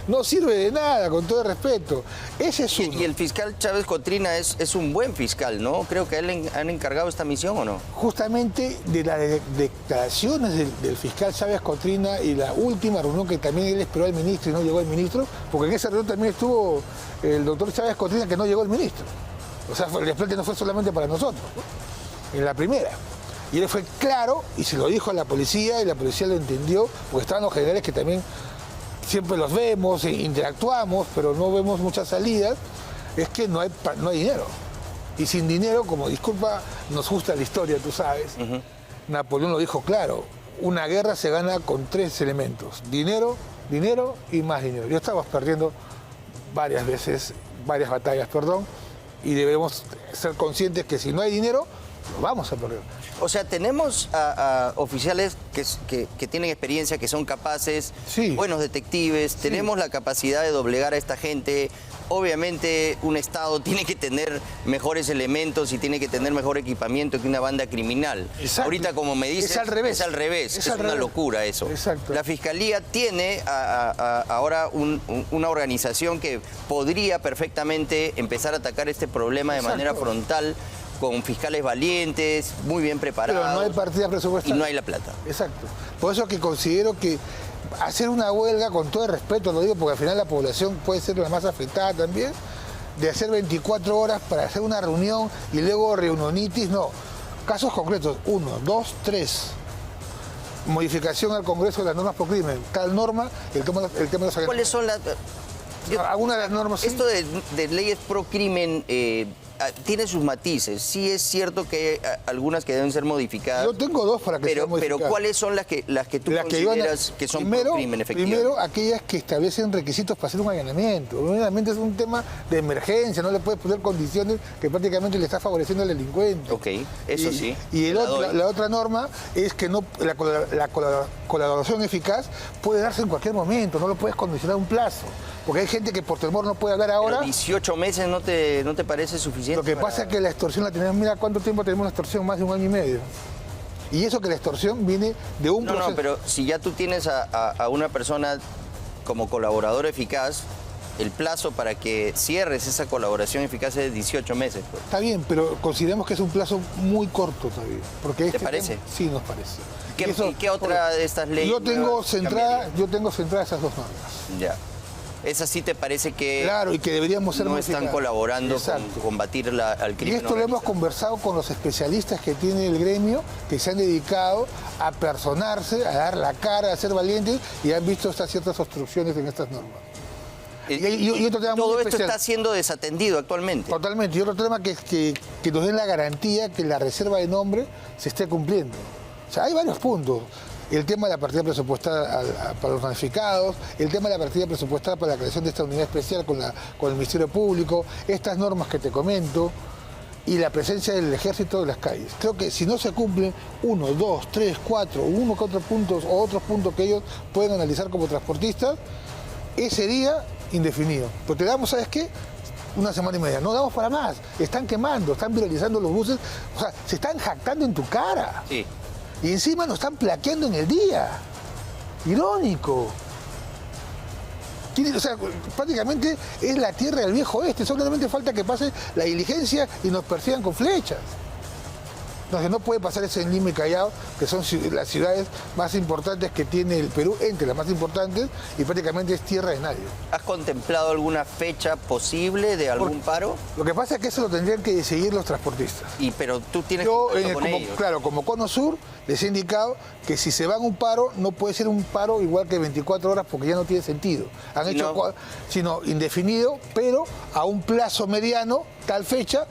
No sirve de nada, con todo el respeto. Ese es uno. Y el fiscal Chávez Cotrina es un buen fiscal, ¿no? Creo que a él le han encargado esta misión, ¿o no? Justamente de las declaraciones del fiscal Chávez Cotrina y la última reunión que también él esperó al ministro y no llegó el ministro, porque en esa reunión también estuvo el doctor Chávez Cotrina, que no llegó el ministro. O sea, el desplante no fue solamente para nosotros, ¿no? En la primera. Y él fue claro y se lo dijo a la policía y la policía lo entendió, porque estaban los generales que también siempre los vemos, interactuamos, pero no vemos muchas salidas, es que no hay dinero. Y sin dinero, como disculpa, nos gusta la historia, tú sabes. Napoleón lo dijo claro, una guerra se gana con 3 elementos, dinero, dinero y más dinero. Ya estamos perdiendo varias batallas, y debemos ser conscientes que si no hay dinero, lo vamos a perder. O sea, tenemos a oficiales que tienen experiencia, que son capaces, buenos detectives, tenemos la capacidad de doblegar a esta gente. Obviamente un Estado tiene que tener mejores elementos y tiene que tener mejor equipamiento que una banda criminal. Exacto. Ahorita, como me dices, es al revés. Es una locura eso. Exacto. La Fiscalía tiene ahora una organización que podría perfectamente empezar a atacar este problema de manera frontal, con fiscales valientes, muy bien preparados. Pero no hay partidas presupuestarias. Y no hay la plata. Exacto. Por eso que considero que hacer una huelga, con todo el respeto, lo digo porque al final la población puede ser la más afectada también, de hacer 24 horas para hacer una reunión y luego reunionitis, no. Casos concretos, 1, 2, 3. Modificación al Congreso de las normas por crimen. Tal norma, el tema de los... ¿Cuáles son las...? Algunas de las normas... Esto de leyes pro crimen... tiene sus matices. Sí es cierto que hay algunas que deben ser modificadas. Yo tengo dos para que sean modificadas. Pero ¿cuáles son las que tú consideras que son por crimen, efectivamente? Primero, aquellas que establecen requisitos para hacer un allanamiento. Un allanamiento es un tema de emergencia, no le puedes poner condiciones que prácticamente le está favoreciendo al delincuente. Ok, eso sí. Y la otra norma es que la colaboración eficaz puede darse en cualquier momento, no lo puedes condicionar a un plazo. Porque hay gente que por temor no puede hablar ahora. Pero 18 meses no te parece suficiente. Lo que pasa es que la extorsión la tenemos, mira cuánto tiempo tenemos la extorsión, más de 1 año y medio. Y eso que la extorsión viene de un proceso. No, pero si ya tú tienes a una persona como colaborador eficaz, el plazo para que cierres esa colaboración eficaz es 18 meses. Pues. Está bien, pero consideramos que es un plazo muy corto todavía. Porque ¿Te parece? Sí, nos parece. ¿Qué otra de estas leyes? Yo tengo centradas esas dos normas. Ya. ¿Esas sí te parece que claro, y que deberíamos ser no más están colaborando con combatir al crimen? Y esto lo hemos conversado con los especialistas que tiene el gremio, que se han dedicado a personarse, a dar la cara, a ser valientes, y han visto estas ciertas obstrucciones en estas normas. Y otro tema todo esto está siendo desatendido actualmente. Totalmente. Y otro tema que nos den la garantía que la reserva de nombre se esté cumpliendo. O sea, hay varios puntos. El tema de la partida presupuestada para los damnificados, el tema de la partida presupuestada para la creación de esta unidad especial con el Ministerio Público, estas normas que te comento y la presencia del ejército en las calles. Creo que si no se cumplen 1, 2, 3, 4, uno que otros puntos o otros puntos que ellos pueden analizar como transportistas, ese día indefinido. Pero te damos, ¿sabes qué? 1 semana y media. No damos para más. Están quemando, están viralizando los buses. O sea, se están jactando en tu cara. Sí. Y encima nos están plaqueando en el día. Irónico. O sea, prácticamente es la tierra del viejo oeste. Solamente falta que pase la diligencia y nos persigan con flechas. Entonces no puede pasar ese en Lima y Callao, que son las ciudades más importantes que tiene el Perú, entre las más importantes, y prácticamente es tierra de nadie. ¿Has contemplado alguna fecha posible de algún paro? Lo que pasa es que eso lo tendrían que decidir los transportistas. Pero tú tienes contacto con ellos. Claro, como Cono Sur les he indicado que si se van a un paro, no puede ser un paro igual que 24 horas porque ya no tiene sentido. Han hecho sino indefinido, pero a un plazo mediano, tal fecha,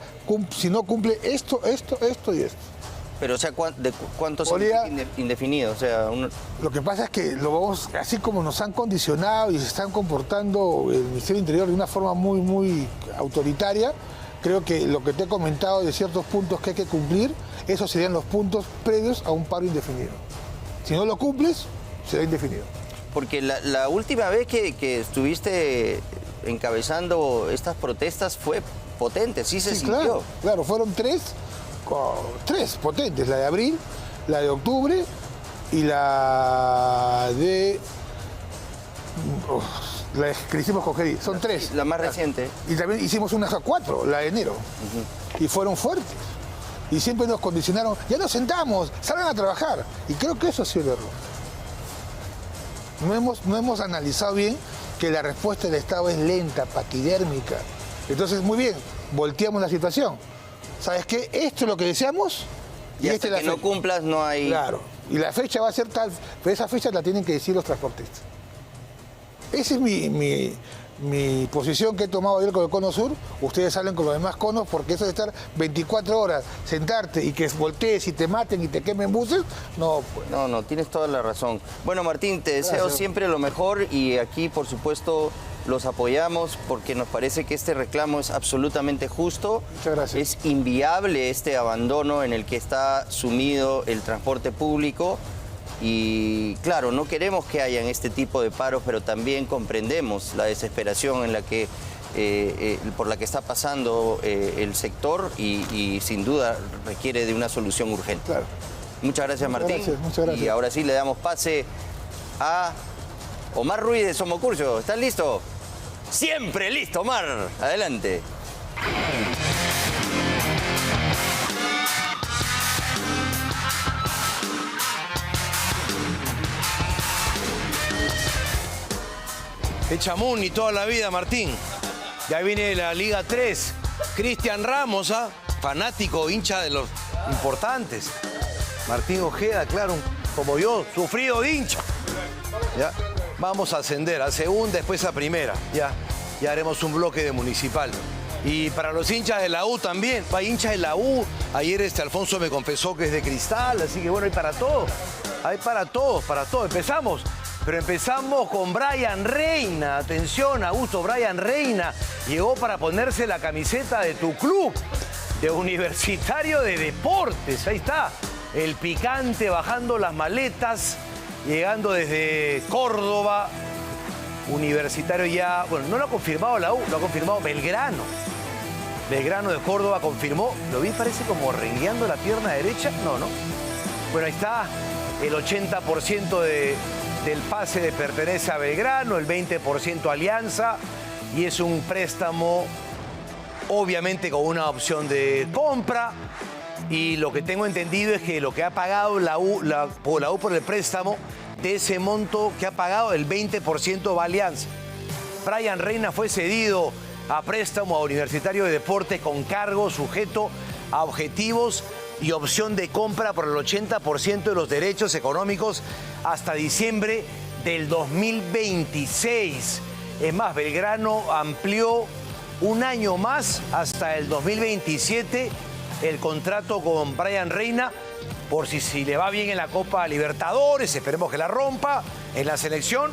si no cumple esto y esto. Pero, o sea, ¿de cuántos son indefinidos? O sea, Lo que pasa es que así como nos han condicionado y se están comportando el Ministerio del Interior de una forma muy, muy autoritaria, creo que lo que te he comentado de ciertos puntos que hay que cumplir, esos serían los puntos previos a un paro indefinido. Si no lo cumples, será indefinido. Porque la última vez que estuviste encabezando estas protestas fue potente, sí se sintió. Claro, fueron tres potentes, la de abril, la de octubre y la de... la que hicimos con Geri. Son 3. La más reciente. Y también hicimos unas 4, la de enero. Y fueron fuertes. Y siempre nos condicionaron, ya nos sentamos, salgan a trabajar. Y creo que eso ha sido el error. No hemos analizado bien que la respuesta del Estado es lenta, paquidérmica. Entonces, muy bien, volteamos la situación. ¿Sabes qué? Esto es lo que deseamos. Y hasta que no cumplas no hay... Claro. Y la fecha va a ser tal, pero esa fecha la tienen que decir los transportistas. Esa es mi posición que he tomado ayer con el Cono Sur. Ustedes salen con los demás conos porque eso de estar 24 horas, sentarte y que voltees y te maten y te quemen buses, no. Pues. No, tienes toda la razón. Bueno, Martín, te deseo siempre lo mejor y aquí, por supuesto, los apoyamos porque nos parece que este reclamo es absolutamente justo. Muchas gracias. Es inviable este abandono en el que está sumido el transporte público. Y claro, no queremos que hayan este tipo de paros, pero también comprendemos la desesperación en la que, por la que está pasando el sector y sin duda requiere de una solución urgente. Claro. Muchas gracias, Martín. Muchas gracias. Y ahora sí le damos pase a Omar Ruiz de Somocurcio. ¿Estás listo? Siempre listo, Omar. Adelante. Echamun y toda la vida, Martín. Ya viene la Liga 3. Cristian Ramos, fanático, hincha de los importantes. Martín Ojeda, claro, como yo, sufrido de hincha. ¿Ya? Vamos a ascender a segunda, después a primera. Ya haremos un bloque de Municipal. Y para los hinchas de la U también. Hay hinchas de la U. Ayer Alfonso me confesó que es de Cristal, así que bueno, hay para todos. Hay para todos, para todos. Empezamos. Pero empezamos con Brian Reina. Atención, Augusto, Brian Reina llegó para ponerse la camiseta de tu club, de Universitario de Deportes. Ahí está, el picante bajando las maletas, llegando desde Córdoba. Universitario ya, bueno, no lo ha confirmado la U, lo ha confirmado Belgrano. Belgrano de Córdoba confirmó, lo vi, parece como rengueando la pierna derecha. No. Bueno, ahí está, el 80% del pase le pertenece a Belgrano, el 20% a Alianza, y es un préstamo obviamente con una opción de compra. Y lo que tengo entendido es que lo que ha pagado la U por el préstamo, de ese monto que ha pagado, el 20% va a Alianza. Brian Reina fue cedido a préstamo a Universitario de Deportes con cargo sujeto a objetivos y opción de compra por el 80% de los derechos económicos hasta diciembre del 2026. Es más, Belgrano amplió un año más hasta el 2027 el contrato con Brian Reina, por si le va bien en la Copa Libertadores, esperemos que la rompa en la selección,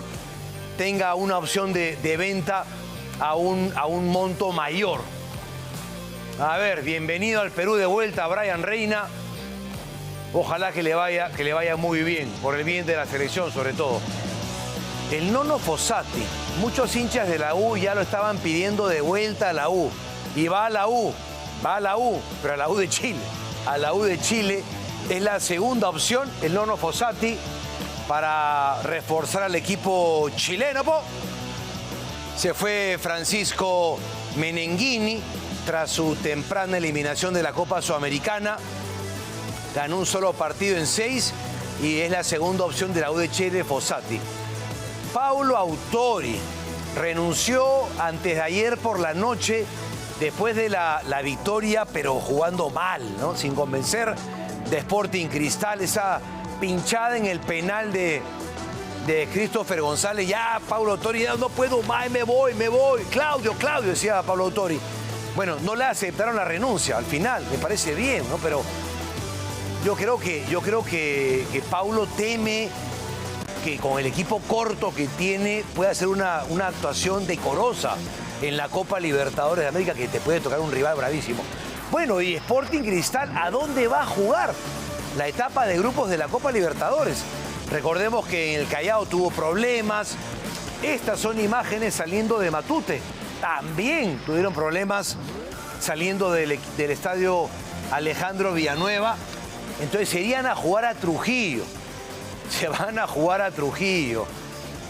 tenga una opción de venta a un monto mayor. A ver, bienvenido al Perú de vuelta, Brian Reina. Ojalá que le vaya muy bien, por el bien de la selección sobre todo. El Nono Fossati, muchos hinchas de la U ya lo estaban pidiendo de vuelta a la U. Y va a la U, pero a la U de Chile. A la U de Chile es la segunda opción, el Nono Fossati, para reforzar al equipo chileno. Se fue Francisco Menenghini tras su temprana eliminación de la Copa Sudamericana. Ganó un solo partido en 6 y es la segunda opción de la U de Chile, Fossati. Paulo Autori renunció antes de ayer por la noche después de la victoria, pero jugando mal, ¿no? Sin convencer, de Sporting Cristal. Esa pinchada en el penal de Christopher González. Ya, Paulo Autori, ya no puedo más, me voy. Claudio, decía Paulo Autori. Bueno, no le aceptaron la renuncia al final, me parece bien, ¿no? Pero yo creo que Paulo teme que con el equipo corto que tiene pueda hacer una actuación decorosa en la Copa Libertadores de América, que te puede tocar un rival bravísimo. Bueno, y Sporting Cristal, ¿a dónde va a jugar la etapa de grupos de la Copa Libertadores? Recordemos que en el Callao tuvo problemas. Estas son imágenes saliendo de Matute. También tuvieron problemas saliendo del estadio Alejandro Villanueva. Entonces se irían a jugar a Trujillo. Se van a jugar a Trujillo.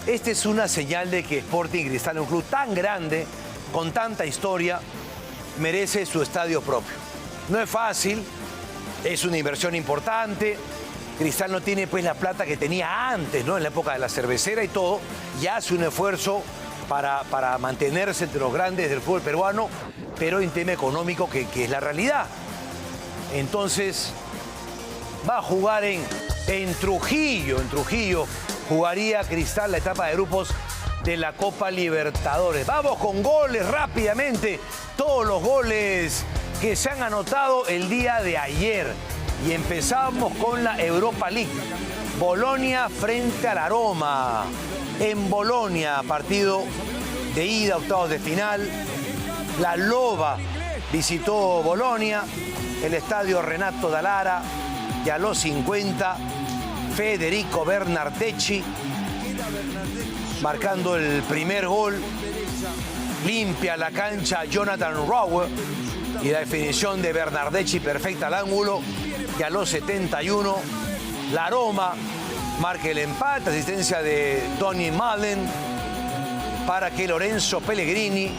Esta es una señal de que Sporting Cristal, un club tan grande, con tanta historia, merece su estadio propio. No es fácil, es una inversión importante. Cristal no tiene pues la plata que tenía antes, ¿no? En la época de la cervecera y todo. Ya hace un esfuerzo para mantenerse entre los grandes del fútbol peruano, pero en tema económico, que es la realidad. Entonces, va a jugar en Trujillo. En Trujillo jugaría Cristal la etapa de grupos de la Copa Libertadores. Vamos con goles rápidamente. Todos los goles que se han anotado el día de ayer. Y empezamos con la Europa League. Bolonia frente a la Roma. En Bolonia, partido de ida, octavos de final. La Loba visitó Bolonia, el estadio Renato Dallara, y a los 50, Federico Bernardeschi marcando el primer gol. Limpia la cancha Jonathan Rowe y la definición de Bernardeschi perfecta al ángulo. Y a los 71, la Roma marca el empate, asistencia de Tony Malen para que Lorenzo Pellegrini,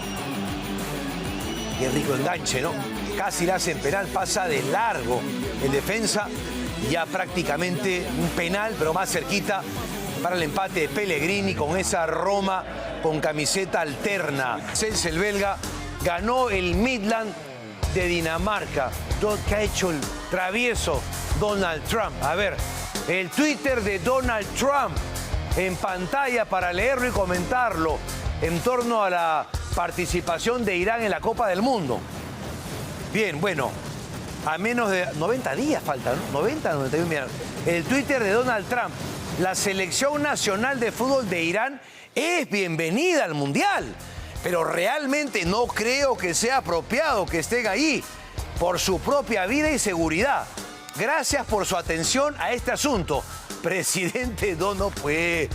qué rico enganche, ¿no? Casi la hacen penal, pasa de largo el defensa, ya prácticamente un penal, pero más cerquita para el empate de Pellegrini con esa Roma con camiseta alterna. Celso, el belga, ganó el Midland de Dinamarca. ¿Qué ha hecho el travieso Donald Trump? A ver, el Twitter de Donald Trump en pantalla para leerlo y comentarlo en torno a la participación de Irán en la Copa del Mundo. Bien, bueno, a menos de 90 días faltan, ¿no? 90, 91, mira. El Twitter de Donald Trump: la selección nacional de fútbol de Irán es bienvenida al Mundial, pero realmente no creo que sea apropiado que estén ahí por su propia vida y seguridad. Gracias por su atención a este asunto. Presidente Donald, pues,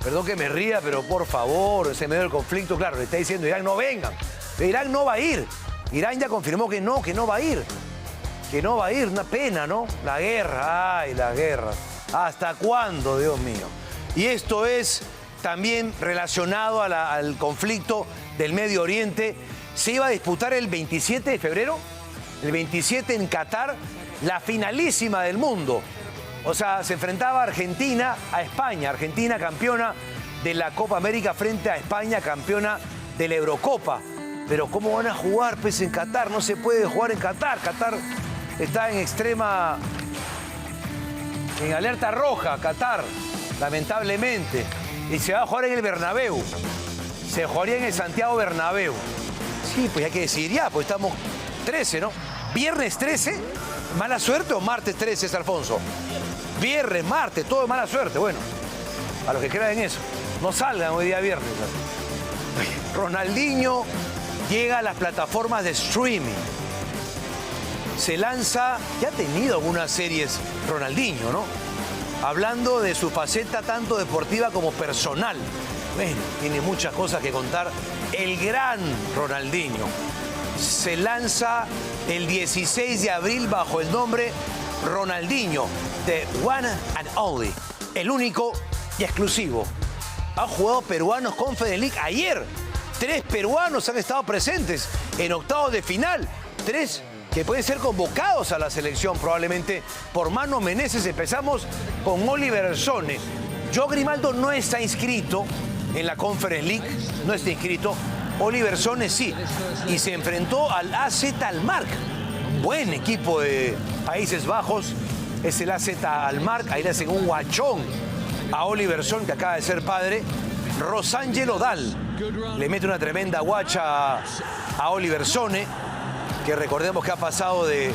perdón que me ría, pero por favor, ese medio del conflicto, claro, le está diciendo a Irán, no vengan. Irán no va a ir. Irán ya confirmó que no va a ir. Que no va a ir, una pena, ¿no? La guerra, ay, la guerra. ¿Hasta cuándo, Dios mío? Y esto es también relacionado al conflicto del Medio Oriente. Se iba a disputar el 27 de febrero, el 27 en Qatar, la finalísima del mundo. O sea, se enfrentaba Argentina a España. Argentina campeona de la Copa América frente a España campeona de la Eurocopa. Pero ¿cómo van a jugar, pues, en Qatar? No se puede jugar en Qatar. Qatar está en alerta roja, Qatar, lamentablemente. Y se va a jugar en el Bernabéu. Se jugaría en el Santiago Bernabéu. Sí, pues hay que decidir ya, pues estamos 13, ¿no? Viernes 13, ¿mala suerte o martes 13, Alfonso? Viernes, martes, todo es mala suerte. Bueno, a los que crean en eso, no salgan hoy día viernes. Ronaldinho llega a las plataformas de streaming. Se lanza, ya ha tenido algunas series Ronaldinho, ¿no? Hablando de su faceta tanto deportiva como personal. Bueno, tiene muchas cosas que contar. El gran Ronaldinho se lanza el 16 de abril bajo el nombre Ronaldinho, The One and Only, el único y exclusivo. Han jugado peruanos con Fedelic ayer. 3 peruanos han estado presentes en octavos de final. 3 que pueden ser convocados a la selección probablemente por Mano Menezes. Empezamos con Oliver Sone. Joe Grimaldo no está inscrito en la Conference League, no está inscrito. Oliver Sone sí, y se enfrentó al AZ Alkmaar. Buen equipo de Países Bajos, es el AZ Alkmaar. Ahí le hacen un guachón a Oliver Sone, que acaba de ser padre. Rosangelo Dal le mete una tremenda guacha a Oliver Sone, que recordemos que ha pasado del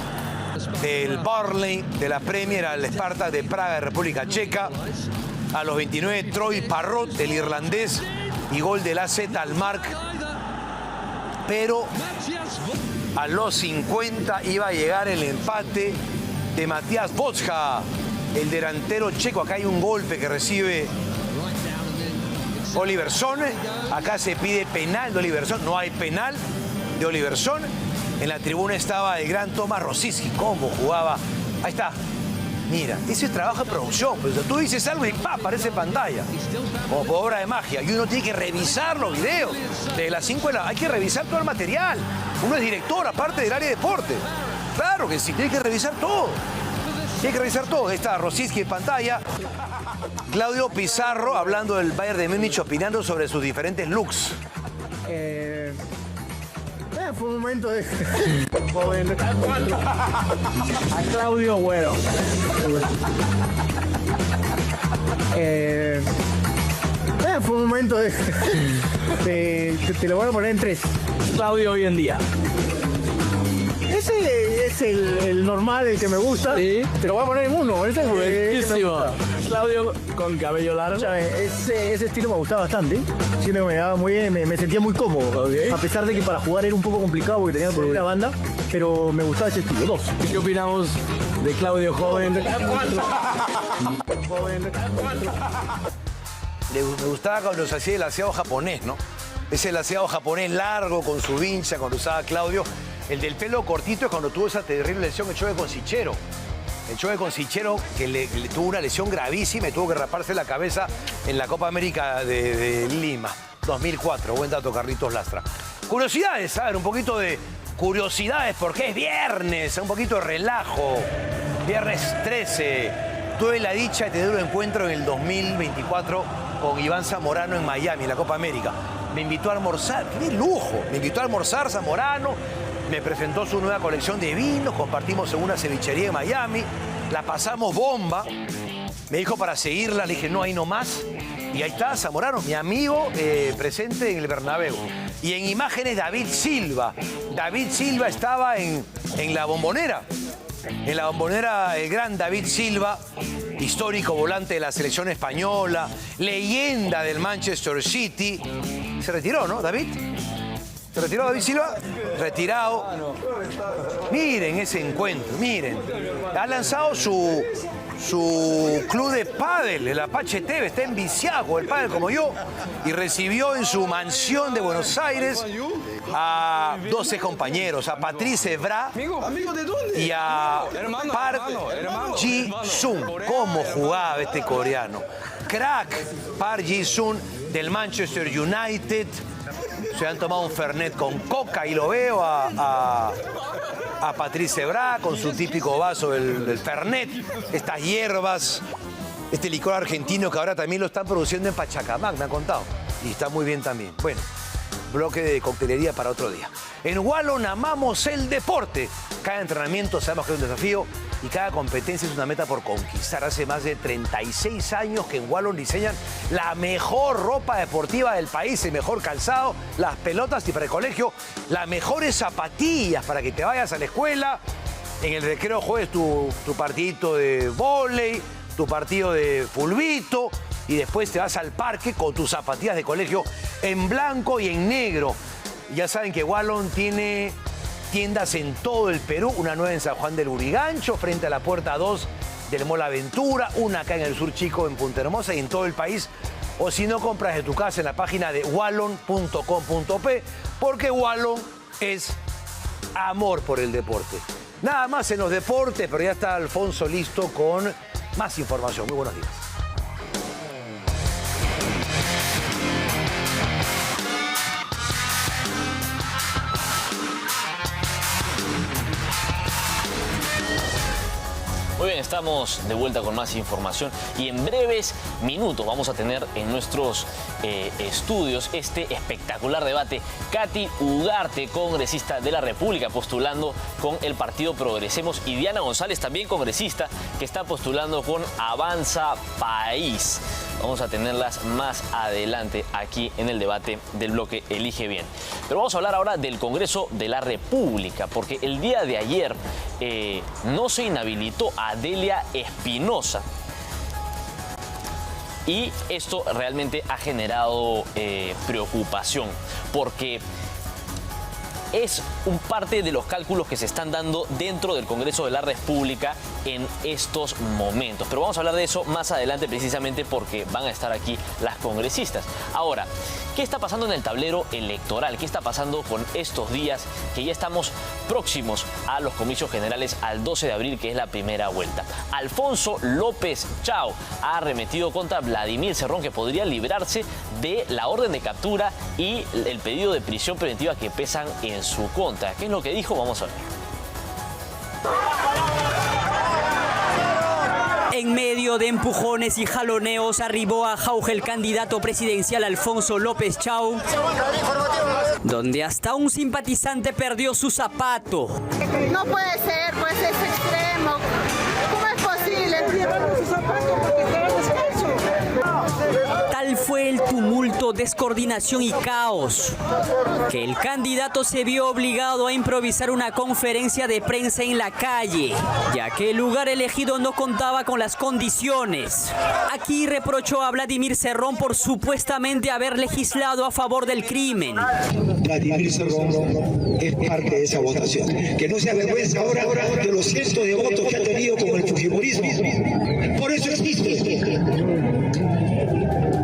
Burnley, de la Premier, al Spartak de Praga de República Checa. A los 29, Troy Parrott, el irlandés, y gol del AZ Alkmaar. Pero a los 50 iba a llegar el empate de Matías Boczka, el delantero checo. Acá hay un golpe que recibe Oliver Sone. Acá se pide penal de Oliver Sone. No hay penal de Oliver Sone. En la tribuna estaba el gran Tomás Rosicky. ¿Cómo jugaba? Ahí está. Mira, ese es trabajo de producción. Pues, tú dices algo y ¡pam! Aparece en pantalla. Como por obra de magia. Y uno tiene que revisar los videos. Desde las 5 de la... Hay que revisar todo el material. Uno es director, aparte del área de deporte. Claro que sí, tiene que revisar todo. Tiene que revisar todo. Ahí está Rosicky en pantalla. Claudio Pizarro hablando del Bayern de Múnich, opinando sobre sus diferentes looks. Fue un momento de joven. A Claudio, bueno. Fue un momento de te lo voy a poner en 3. Claudio hoy en día. Ese es el normal, el que me gusta. Sí. Te lo voy a poner en 1. Claudio con cabello largo. Ese estilo me gustaba bastante. Siento que me daba muy bien, me sentía muy cómodo. Okay. A pesar de que para jugar era un poco complicado porque tenía por una banda, pero me gustaba ese estilo. 2. ¿Qué opinamos de Claudio joven? Me gustaba cuando se hacía el aseado japonés, ¿no? Ese aseado japonés largo con su vincha cuando usaba Claudio. El del pelo cortito es cuando tuvo esa terrible lesión el Choque Consichero. El Choque Consichero que le tuvo una lesión gravísima y tuvo que raparse la cabeza en la Copa América de Lima, 2004. Buen dato, Carlitos Lastra. Curiosidades, a ver, un poquito de curiosidades porque es viernes, un poquito de relajo. Viernes 13. Tuve la dicha de tener un encuentro en el 2024 con Iván Zamorano en Miami, en la Copa América. Me invitó a almorzar, qué lujo. Me invitó a almorzar Zamorano. Me presentó su nueva colección de vinos, compartimos en una cevichería en Miami, la pasamos bomba. Me dijo para seguirla, le dije, no, ahí nomás. Y ahí está Zamorano, mi amigo, presente en el Bernabéu. Y en imágenes David Silva. David Silva estaba en la Bombonera. En la Bombonera, el gran David Silva, histórico volante de la selección española, leyenda del Manchester City. Se retiró, ¿no, David? ¿Se retiró David Silva? Retirado. Miren ese encuentro, miren. Ha lanzado su club de pádel, el Apache TV, está enviciado con el pádel como yo, y recibió en su mansión de Buenos Aires a 12 compañeros, a Patrice Evra y a Park Ji-sung. ¿Cómo jugaba este coreano? Crack, Park Ji-sung del Manchester United. Se han tomado un Fernet con coca y lo veo a Patrice Evra con su típico vaso del Fernet, estas hierbas, este licor argentino que ahora también lo están produciendo en Pachacamac, me han contado. Y está muy bien también. Bueno, bloque de coctelería para otro día. En Wallon amamos el deporte. Cada entrenamiento sabemos que es un desafío y cada competencia es una meta por conquistar. Hace más de 36 años que en Wallon diseñan la mejor ropa deportiva del país, el mejor calzado, las pelotas y para el colegio, las mejores zapatillas para que te vayas a la escuela. En el recreo juegues tu partidito de vóley, tu partido de fulbito y después te vas al parque con tus zapatillas de colegio en blanco y en negro. Ya saben que Wallon tiene tiendas en todo el Perú, una nueva en San Juan del Urigancho, frente a la puerta 2 del Mall Aventura, una acá en el Sur Chico, en Punta Hermosa y en todo el país. O si no, compras de tu casa en la página de wallon.com.p, porque Wallon es amor por el deporte. Nada más en los deportes, pero ya está Alfonso listo con más información. Muy buenos días. Muy bien, estamos de vuelta con más información y en breves minutos vamos a tener en nuestros estudios este espectacular debate. Katy Ugarte, congresista de la República, postulando con el partido Progresemos, y Diana González, también congresista, que está postulando con Avanza País. Vamos a tenerlas más adelante aquí en el debate del bloque Elige Bien. Pero vamos a hablar ahora del Congreso de la República, porque el día de ayer no se inhabilitó a Adelia Espinosa. Y esto realmente ha generado preocupación, porque es un parte de los cálculos que se están dando dentro del Congreso de la República en estos momentos. Pero vamos a hablar de eso más adelante, precisamente porque van a estar aquí las congresistas. Ahora, ¿qué está pasando en el tablero electoral? ¿Qué está pasando con estos días que ya estamos próximos a los comicios generales al 12 de abril, que es la primera vuelta? Alfonso López Chao ha arremetido contra Vladimir Cerrón, que podría librarse de la orden de captura y el pedido de prisión preventiva que pesan en su contra. ¿Qué es lo que dijo? Vamos a ver. En medio de empujones y jaloneos arribó a Jauja el candidato presidencial Alfonso López Chao, donde hasta un simpatizante perdió su zapato. No puede ser, pues es extremo. ¿Cómo es posible? Llevaron su zapato porque estaba descalzo. Tal fue el tumulto, descoordinación y caos que el candidato se vio obligado a improvisar una conferencia de prensa en la calle, ya que el lugar elegido no contaba con las condiciones. Aquí reprochó a Vladimir Cerrón por supuestamente haber legislado a favor del crimen. Vladimir Cerrón es parte de esa votación. Que no se avergüenza ahora de los cientos de votos que ha tenido con el fujimorismo. Por eso existe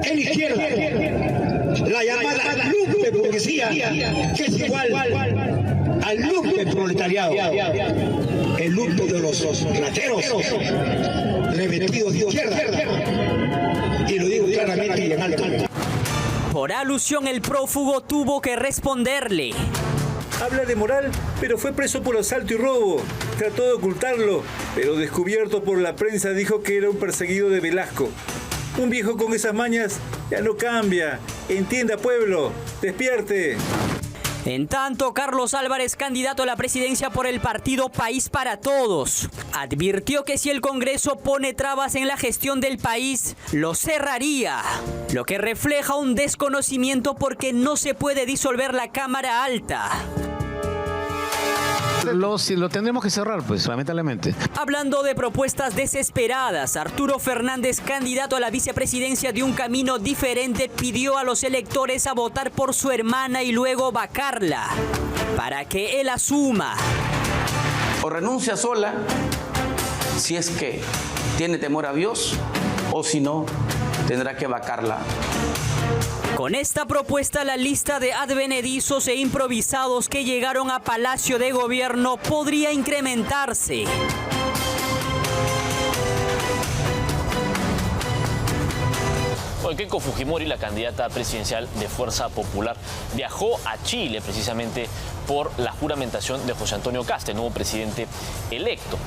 en la izquierda la llamada lumpen burguesía, que es igual al lumpen proletariado, el lumpen de los rateros revestidos de izquierda, y lo digo claramente y en alto. Por alusión, el prófugo tuvo que responderle. Habla de moral, pero fue preso por asalto y robo. Trató de ocultarlo, pero descubierto por la prensa dijo que era un perseguido de Velasco. Un viejo con esas mañas ya no cambia. Entienda, pueblo, despierte. En tanto, Carlos Álvarez, candidato a la presidencia por el partido País para Todos, advirtió que si el Congreso pone trabas en la gestión del país, lo cerraría, lo que refleja un desconocimiento porque no se puede disolver la Cámara Alta. Lo tendremos que cerrar, pues, lamentablemente. Hablando de propuestas desesperadas, Arturo Fernández, candidato a la vicepresidencia de Un Camino Diferente, pidió a los electores a votar por su hermana y luego vacarla, para que él asuma. O renuncia sola, si es que tiene temor a Dios, o si no, tendrá que vacarla. Con esta propuesta, la lista de advenedizos e improvisados que llegaron a Palacio de Gobierno podría incrementarse. Bueno, Keiko Fujimori, la candidata presidencial de Fuerza Popular, viajó a Chile precisamente por la juramentación de José Antonio Kast, el nuevo presidente electo.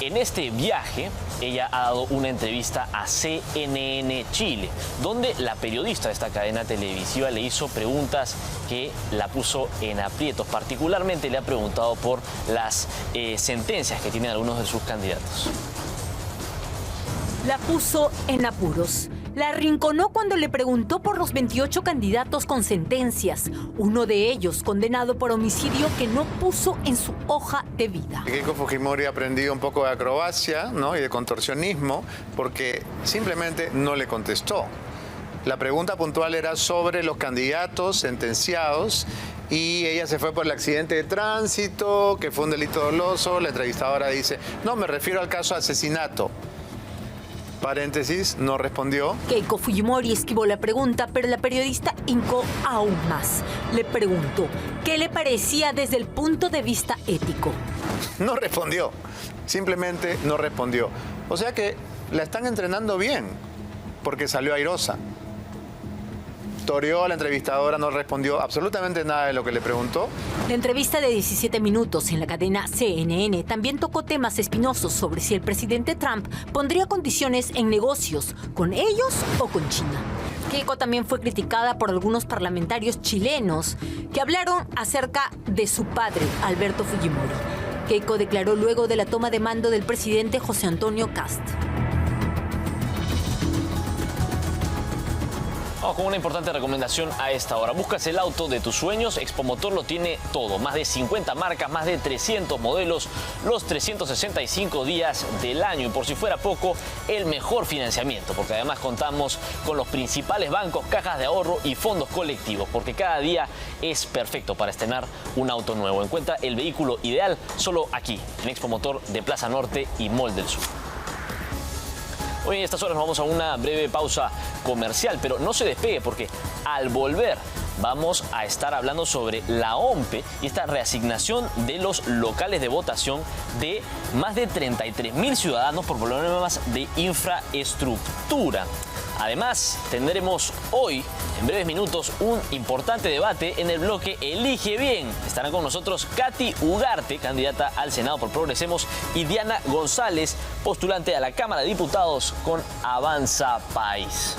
En este viaje, ella ha dado una entrevista a CNN Chile, donde la periodista de esta cadena televisiva le hizo preguntas que la puso en aprietos. Particularmente le ha preguntado por las sentencias que tienen algunos de sus candidatos. La puso en apuros. La arrinconó cuando le preguntó por los 28 candidatos con sentencias, uno de ellos condenado por homicidio que no puso en su hoja de vida. Keiko Fujimori ha aprendido un poco de acrobacia, ¿no?, y de contorsionismo porque simplemente no le contestó. La pregunta puntual era sobre los candidatos sentenciados y ella se fue por el accidente de tránsito, que fue un delito doloso. La entrevistadora dice, no, me refiero al caso de asesinato. Paréntesis, no respondió. Keiko Fujimori esquivó la pregunta, pero la periodista hincó aún más. Le preguntó qué le parecía desde el punto de vista ético. No respondió, simplemente no respondió. O sea que la están entrenando bien, porque salió airosa. Toreó a la entrevistadora, no respondió absolutamente nada de lo que le preguntó. La entrevista de 17 minutos en la cadena CNN también tocó temas espinosos sobre si el presidente Trump pondría condiciones en negocios con ellos o con China. Keiko también fue criticada por algunos parlamentarios chilenos que hablaron acerca de su padre, Alberto Fujimori. Keiko declaró luego de la toma de mando del presidente José Antonio Kast. Vamos con una importante recomendación a esta hora. Buscas el auto de tus sueños. Expomotor lo tiene todo. Más de 50 marcas, más de 300 modelos, los 365 días del año. Y por si fuera poco, el mejor financiamiento. Porque además contamos con los principales bancos, cajas de ahorro y fondos colectivos. Porque cada día es perfecto para estrenar un auto nuevo. Encuentra el vehículo ideal solo aquí, en Expomotor de Plaza Norte y Mall del Sur. Hoy en estas horas nos vamos a una breve pausa comercial, pero no se despegue porque al volver vamos a estar hablando sobre la OMPE y esta reasignación de los locales de votación de más de 33.000 ciudadanos por problemas de infraestructura. Además, tendremos hoy, en breves minutos, un importante debate en el bloque Elige Bien. Estarán con nosotros Katy Ugarte, candidata al Senado por Progresemos, y Diana González, postulante a la Cámara de Diputados con Avanza País.